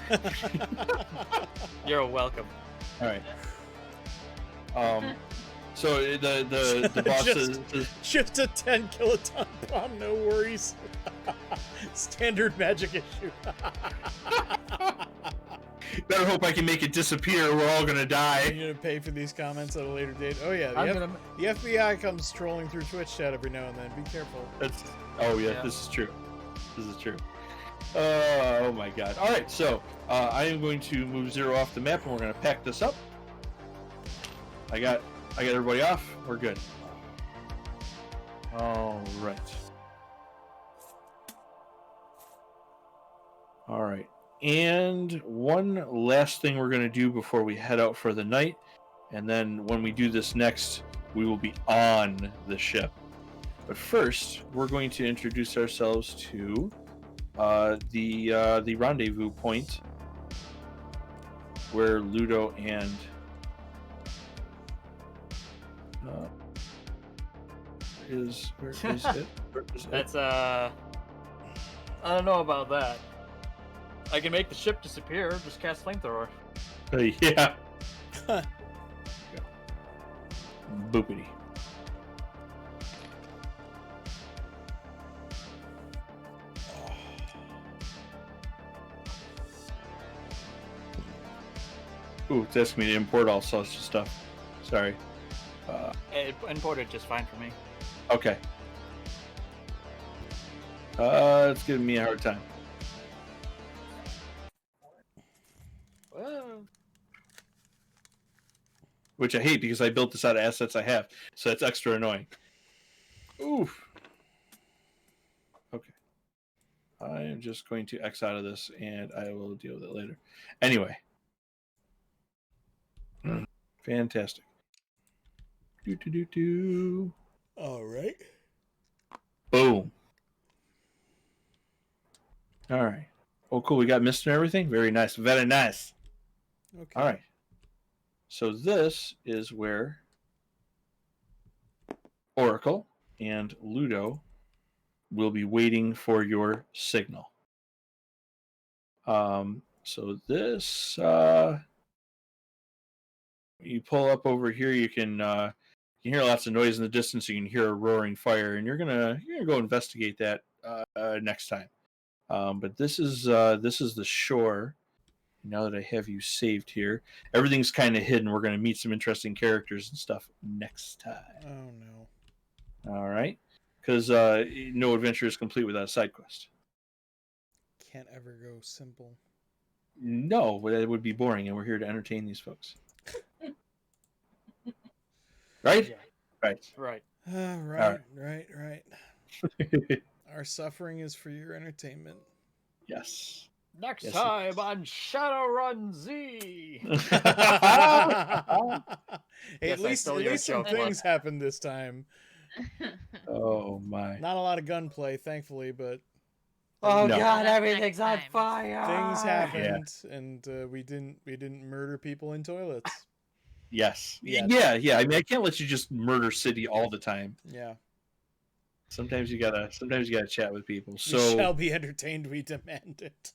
You're welcome. All right. So the boss says, Just a 10 kiloton bomb, no worries. Standard magic issue. better hope I can make it disappear. We're all gonna Are die. you gonna pay for these comments at a later date? Oh yeah, I'm gonna. the FBI comes trolling through Twitch chat every now and then. Be careful. Oh yeah, Yeah. this is true. This is true. Oh my god. All right, so I am going to move Zero off the map, and we're gonna pack this up. I got everybody off. We're good. All right. All right. And one last thing we're gonna do before we head out for the night, and then when we do this next, we will be on the ship. But first, we're going to introduce ourselves to the rendezvous point where Ludo and where is it? Where is it? That's I don't know about that. I can make the ship disappear. Just cast flamethrower. Yeah. Boopity. Ooh, it's asking me to import all sorts of stuff. Sorry. It imported just fine for me. Okay. It's giving me a hard time. Well, Which I hate because I built this out of assets I have. So it's extra annoying. Oof. Okay. I am just going to X out of this and I will deal with it later. Anyway. Fantastic. Do. All right. Boom. All right. Oh, cool. We got mist and everything. Very nice. Very nice. Okay. All right. So this is where Oracle and Ludo will be waiting for your signal. So this you pull up over here, you can hear lots of noise in the distance. You can hear a roaring fire, and you're gonna go investigate that next time. But this is the shore. Now that I have you saved here, everything's kind of hidden. We're gonna meet some interesting characters and stuff next time. Oh no. All right, because no adventure is complete without a side quest. Can't ever go simple. No, that would be boring, and we're here to entertain these folks. Right? yeah. Right. Right. Right. Our suffering is for your entertainment. Yes. Next Yes, it time is. on Shadowrun Z. Hey, Yes, at I least stole your some joke, things happened this time. Oh my. Not a lot of gunplay, thankfully, but Oh No. god, That's everything's on next time. fire. Things happened, and we didn't murder people in toilets. Yes. Yet. Yeah. I mean, I can't let you just murder city all the time. Yeah. Sometimes you gotta chat with people. We So shall be entertained. We demand it.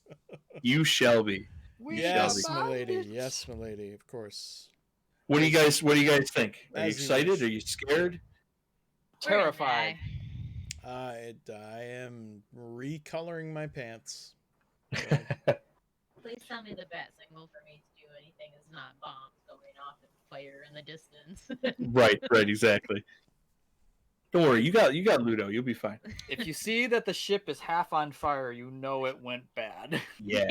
you shall be. We Yes, shall milady. bind it. Yes, milady. Of course. What do you guys think? Are you As you excited? wish. Are you scared? We're gonna Terrified. die. I am recoloring my pants. Please tell me the bat signal for me to do anything is not bombs going off and fire in the distance. Right, exactly. Don't worry, you got Ludo. You'll be fine. If you see that the ship is half on fire, you know it went bad. Yeah.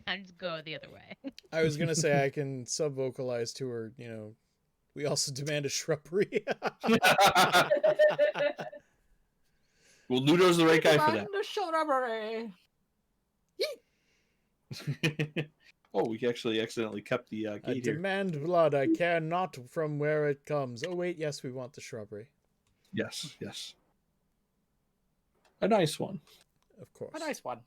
I just go the other way. I was gonna say I can sub-vocalize to her. We also demand a shrubbery. Well, Ludo's the right guy for that. The shrubbery. Oh, we actually accidentally kept the I gate here. demand blood. I care not from where it comes. Oh wait, yes, we want the shrubbery. Yes. A nice one. Of course. A nice one.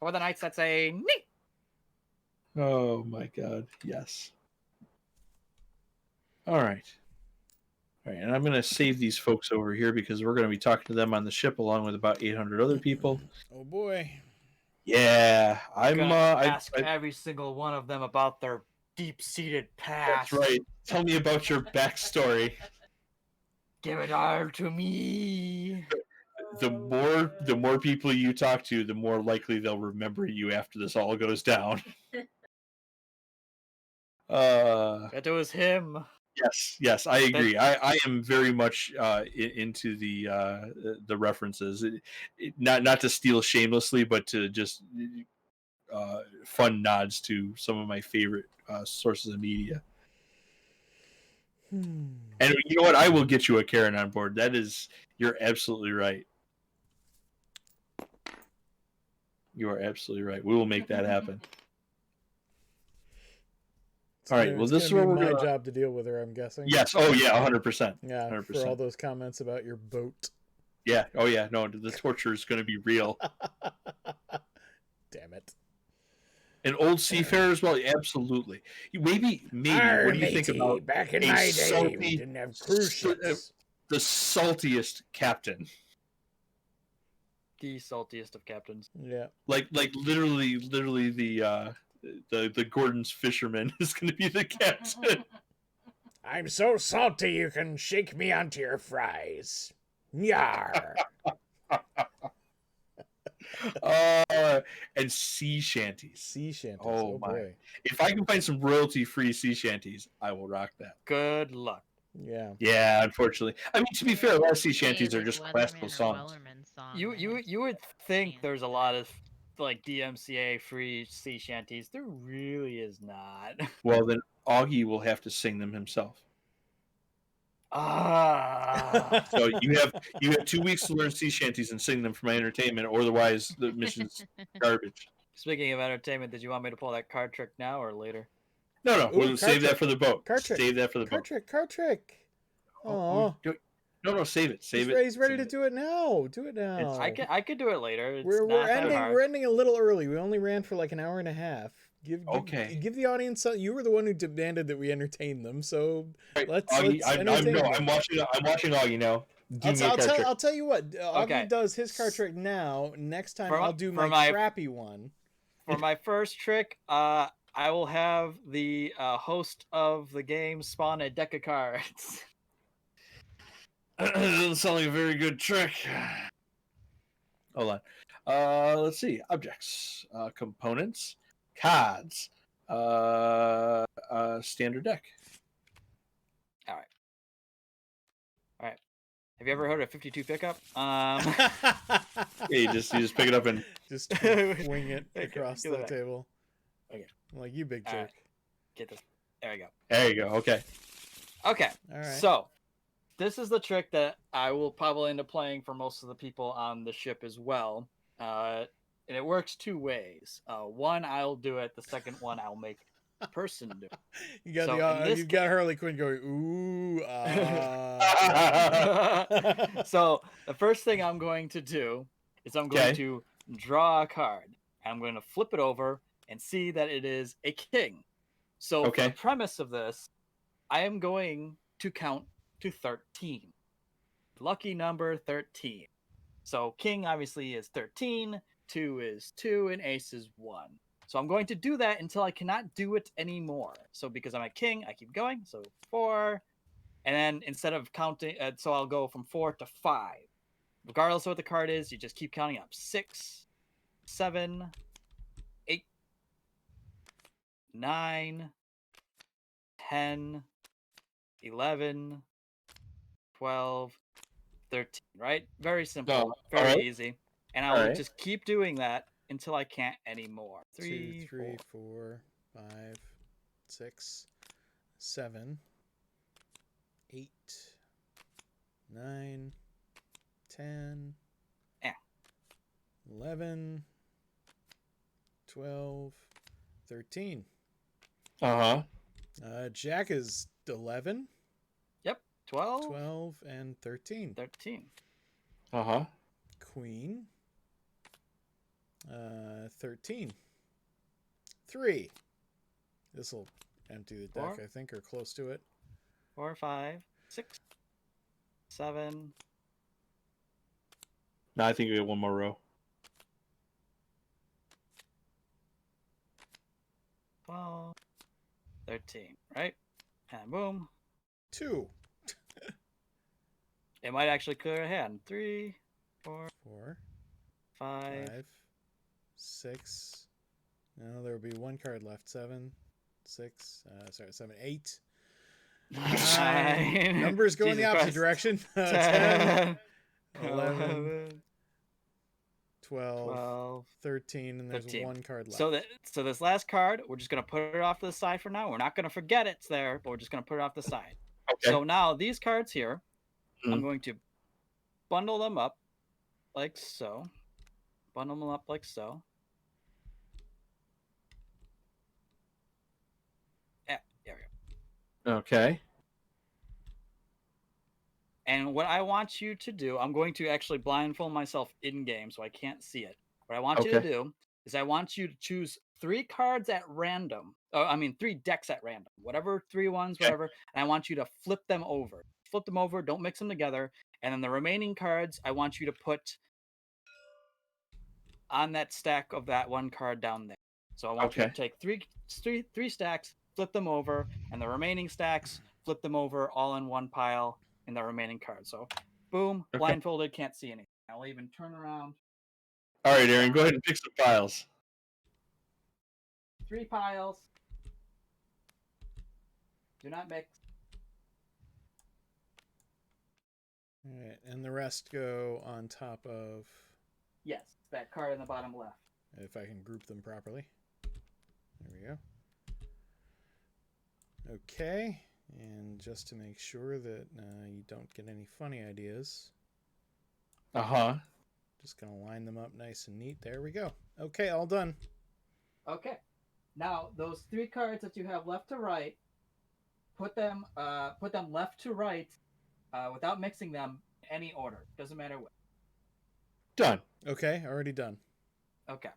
For the knights that say nee. Oh my god, yes. All right, and I'm going to save these folks over here because we're going to be talking to them on the ship along with about 800 other people. Oh boy. Yeah, I'm I'm gonna I ask every single one of them about their deep-seated past. That's right. Tell me about your backstory. Give it all to me. The more people you talk to, the more likely they'll remember you after this all goes down. It was him. Yes, I agree. I am very much into the references. Not to steal shamelessly, but to just fun nods to some of my favorite sources of media. And you know what? I will get you a Karen on board. You're absolutely right. You are absolutely right. We will make that happen. All right. Well, this is where we're my going. job to deal with her. I'm guessing. Yes. Oh yeah. 100%. Yeah. 100%. For all those comments about your boat. Yeah. Oh yeah. No, the torture is going to be real. Damn it. An old seafarer as well. Absolutely. Maybe. Arr, What do you matey, think about back in a my day, salty- we didn't have cruise ships. the saltiest captain? The saltiest of captains. Yeah. Like literally the Gordon's fisherman is going to be the captain. I'm so salty you can shake me onto your fries. Yar. And sea shanties. Sea shanties. Oh, my. Boy. If I can find some royalty-free sea shanties, I will rock that. Good luck. Yeah. Yeah, unfortunately. I mean, to be fair, a lot of sea shanties are Like just Weatherman classical or songs. Wellerman song, You and it's would think fancy. there's a lot of like DMCA free sea shanties. There really is not. Well, then Augie will have to sing them himself. Ah. So you have 2 weeks to learn sea shanties and sing them for my entertainment, or otherwise the mission's garbage. Speaking of entertainment, did you want me to pull that card trick now or later? No, Ooh, we'll card save trick. that for the boat. Card trick. Save that for the Card boat. trick. Card trick. Oh. No, save it. Save it. He's ready Save to do it now. Do it now. I could do it later. It's We're not that ending. hard. We're ending a little early. We only ran for like an hour and a half. Okay. Give the audience. You were the one who demanded that we entertain them. So let's Augie, entertain them. I'm watching Augie now. I'll tell you what. Augie Okay. does his card trick now. Next time For- I'll do for my my- crappy one. For my first trick, I will have the host of the game spawn a deck of cards. Doesn't sound like a very good trick. Hold on. Let's see. Objects, components, cards, standard deck. All right. Have you ever heard of 52 pickup? Yeah, you just pick it up and Just wing it Okay, across give the it back. table. Okay. Like you, big All jerk. right. Get this. There we go. there you go. Okay. Okay. All right. So, this is the trick that I will probably end up playing for most of the people on the ship as well. And it works two ways. One, I'll do it. The second one, I'll make a person do it. You got So, in this you've got Harley Quinn going, ooh, So, the first thing I'm going to do is I'm going Okay. to draw a card. And I'm going to flip it over and see that it is a king. So for Okay. the premise of this, I am going to count to 13. Lucky number 13. So king obviously is 13, 2 is 2, and ace is 1. So I'm going to do that until I cannot do it anymore. So because I'm a king, I keep going. So 4, and then instead of counting, so I'll go from 4 to 5. Regardless of what the card is, you just keep counting up. 6, 7, 8, 9, 10, 11, 12, 13, right? Very simple, very alright. easy. And I'll Alright. just keep doing that until I can't anymore. 2, 3, 3, 4, 5, 6, 7, 8, 9, 10, Yeah. 11, 12, 13. Uh-huh. Jack is 11, Yep. 12, 12, and 13. 13. Uh-huh. Queen, 13. 3. This will empty the deck, 4. I think, or close to it. 4, 5, 6, 7. No, I think we have one more row. 12, 13, right? And boom. 2, It might actually clear a hand. 3, 4, 4, 5. 5, 6. No, there will be one card left. 7, 6. 7, 8. 9. Numbers go in the Jesus opposite Christ. direction. 10, 11, 12, 12, 13, and there's 13. one card left. So this last card, we're just gonna put it off to the side for now. We're not gonna forget it's there, but we're just gonna put it off the side. Okay. So now these cards here, I'm Mhm. going to bundle them up like so. Bundle them up like so. Yeah, there we go. Okay. And what I want you to do, I'm going to actually blindfold myself in game so I can't see it. What I want you to Okay. do is I want you to choose 3 cards at random. I mean, 3 decks at random. Whatever, 3 ones, Okay. whatever. And I want you to flip them over. Flip them over, don't mix them together. And then the remaining cards, I want you to put on that stack of that one card down there. So I want you Okay. to take three stacks, flip them over, and the remaining stacks, flip them over all in one pile in the remaining cards. So, boom, Okay. blindfolded, can't see anything. I'll even turn around. All right, Aaron, go ahead and pick some files. 3 piles. Do not mix. All right, and the rest go on top of, Yes, that card in the bottom left. if I can group them properly. There we go. Okay, and just to make sure that you don't get any funny ideas, Uh-huh. just going to line them up nice and neat. There we go. Okay, all done. Okay. Now, those 3 cards that you have left to right, put them left to right without mixing them in any order. Doesn't matter what. Done. Okay, already done. Okay.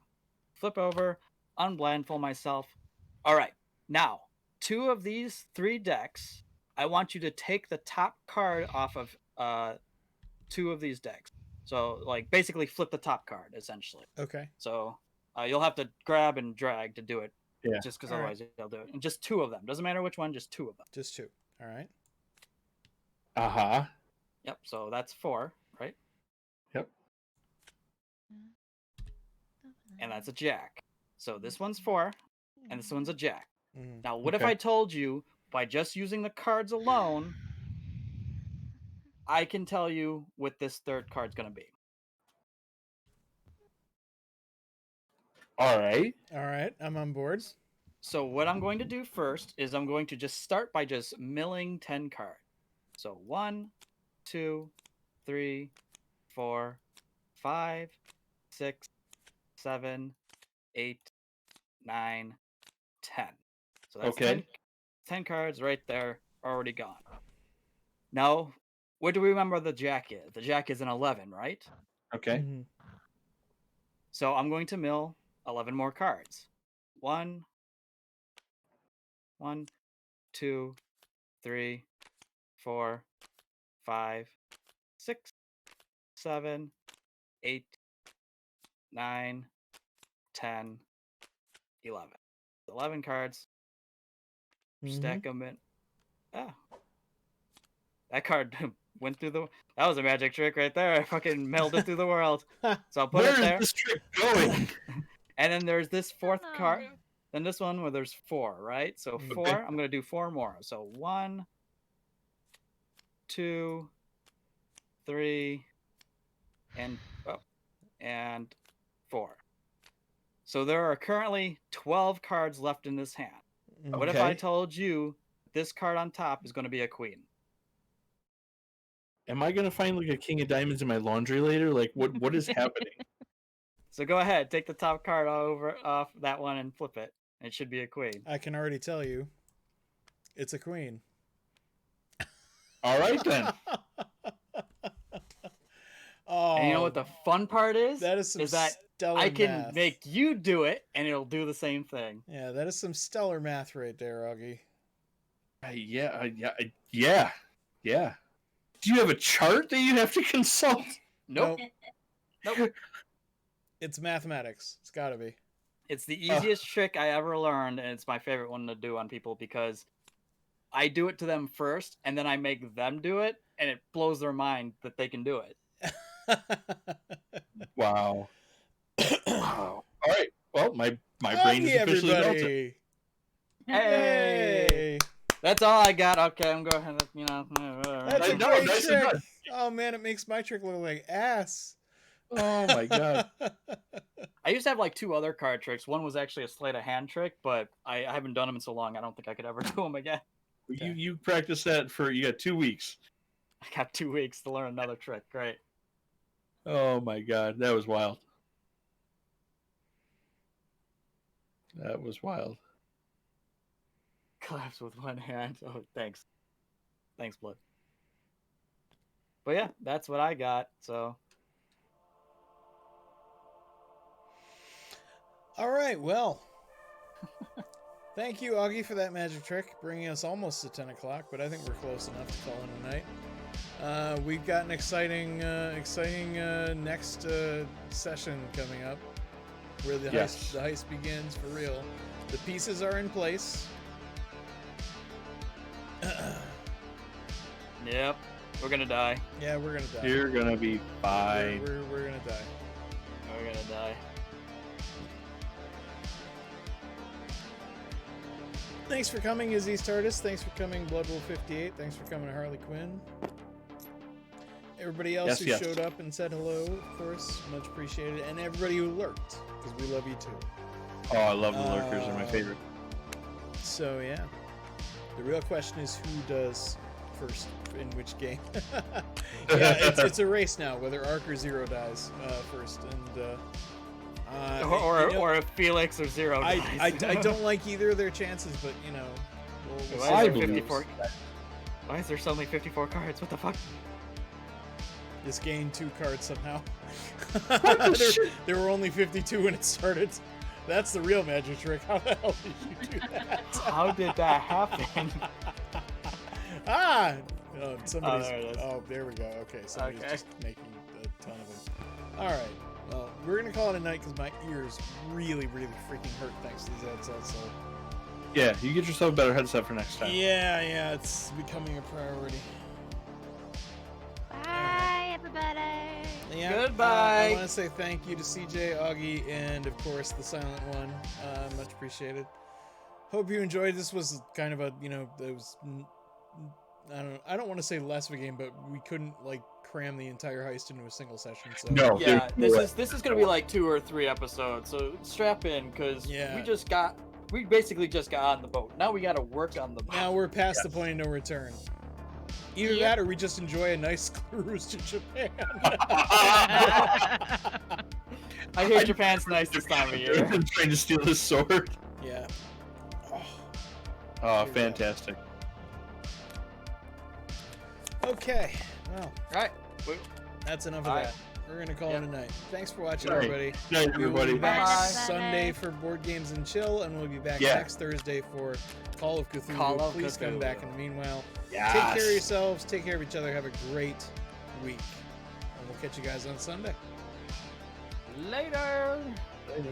Flip over, unblindfold myself. All right. Now, 2 of these 3 decks, I want you to take the top card off of 2 of these decks. So, like, basically flip the top card, essentially. Okay. So, you'll have to grab and drag to do it. Yeah. Just because All otherwise you'll do it. And just 2 of them. Doesn't matter which one, just 2 of them. Just 2. All right. Uh-huh. Yep. So that's 4, right? Yep. And that's a jack. So this one's 4, and this one's a jack. Mhm. Now, what if Okay. I told you by just using the cards alone, I can tell you what this third card's going to be? All right. All right, I'm on board. So what I'm going to do first is I'm going to just start by just milling 10 cards. So 1, 2, 3, 4, 5, 6, 7, 8, 9, 10. So that's Okay. 10 cards right there, already gone. Now, what do we remember the jack is? The jack is an 11, right? Okay. Mhm. So I'm going to mill 11 more cards. 1, 2, 3, 4, 5, 6, 7, 8, 9, 10, 11. 11 cards. Stack them in. Ah. That card went through the... That was a magic trick right there. I fucking melded through the world. So I'll put it there. Where is this trick going? And then there's this fourth card. Then this one where there's 4, right? So 4, Okay. I'm going to do 4 more. So 1, 2, 3, and 4. So there are currently 12 cards left in this hand. What if I told you this card on top is going to be a queen? Am I gonna find like a king of diamonds in my laundry later? Like what is happening? So go ahead, take the top card off that one and flip it. It should be a queen. I can already tell you, it's a queen. All right then. Oh, And you know what the fun part is? that is some that stellar I can math. make you do it, and it'll do the same thing. Yeah, that is some stellar math right there, Augie. Yeah. Do you have a chart that you have to consult? Nope. Nope. It's mathematics. It's got to be. It's the easiest trick I ever learned, and it's my favorite one to do on people because I do it to them first, and then I make them do it, and it blows their mind that they can do it. Wow. Wow. All right. Well, my brain is officially melted. Hey! That's all I got. Okay, I'm going to, That's a No, great that's trick. enough. Oh man, it makes my trick look like ass. Oh my god. I used to have like 2 other card tricks. One was actually a sleight of hand trick, but I haven't done them in so long. I don't think I could ever do them again. You practice that you got 2 weeks. I got 2 weeks to learn another trick. Great. Oh my god, that was wild. That was wild. Claps with one hand. Oh, thanks. Thanks, Blood. But yeah, that's what I got. So. All right, well. Thank you, Augie, for that magic trick, bringing us almost to 10 o'clock, but I think we're close enough to call it a night. We've got an exciting next session coming up, where the heist begins for real. The pieces are in place. Yep, we're gonna die. Yeah, we're gonna die. You're gonna be fine. We're gonna die. We're gonna die. Thanks for coming, Izzy's TARDIS. Thanks for coming, Bloodwolf58. Thanks for coming, Harley Quinn. Everybody else who showed up and said hello, of course, much appreciated. And everybody who lurked, because we love you too. Oh, I love the lurkers. They're my favorite. So, yeah. The real question is who does first in which game. Yeah, it's a race now, whether Ark or Zero dies first. And or if Felix or Zero dies. I don't like either of their chances, but, we'll Why see. is there 54? Why is there suddenly 54 cards? What the fuck? Just gained 2 cards somehow. What? There were only 52 when it started. That's the real magic trick. How the hell did you do that? How did that happen? Oh, somebody's. there it is. Oh, there we go. Okay, somebody's Okay. just making a ton of them. All right. Well, we're gonna call it a night because my ears really, really freaking hurt thanks to these headsets. So. Yeah, you get yourself a better headset for next time. Yeah, it's becoming a priority. Bye, everybody. Yeah, Goodbye. I want to say thank you to CJ, Augie, and of course the Silent One. Much appreciated. Hope you enjoyed. This was kind of a, there was, I don't want to say less of a game, but we couldn't cram the entire heist into a single session. So No. Yeah, there's this is gonna be like 2 or 3 episodes. So strap in, because Yeah. we basically just got on the boat. Now we got to work on the boat. now we're past the point of no return. Either Yep. that, or we just enjoy a nice cruise to Japan. I hear Japan's nice this time of year. I'm trying to steal his sword. Yeah. Oh, Here we go. fantastic. Okay. Well, Right. that's enough of All right. that. We're gonna call it a night. Thanks for watching, Night. everybody. Night, We will everybody. be back Bye. Sunday for Board Games and Chill, and we'll be back Yeah. next Thursday for Call of Cthulhu. Call of Please come Cthulhu. back, and meanwhile, Yes. take care of yourselves, take care of each other, have a great week, and we'll catch you guys on Sunday. Later. Later.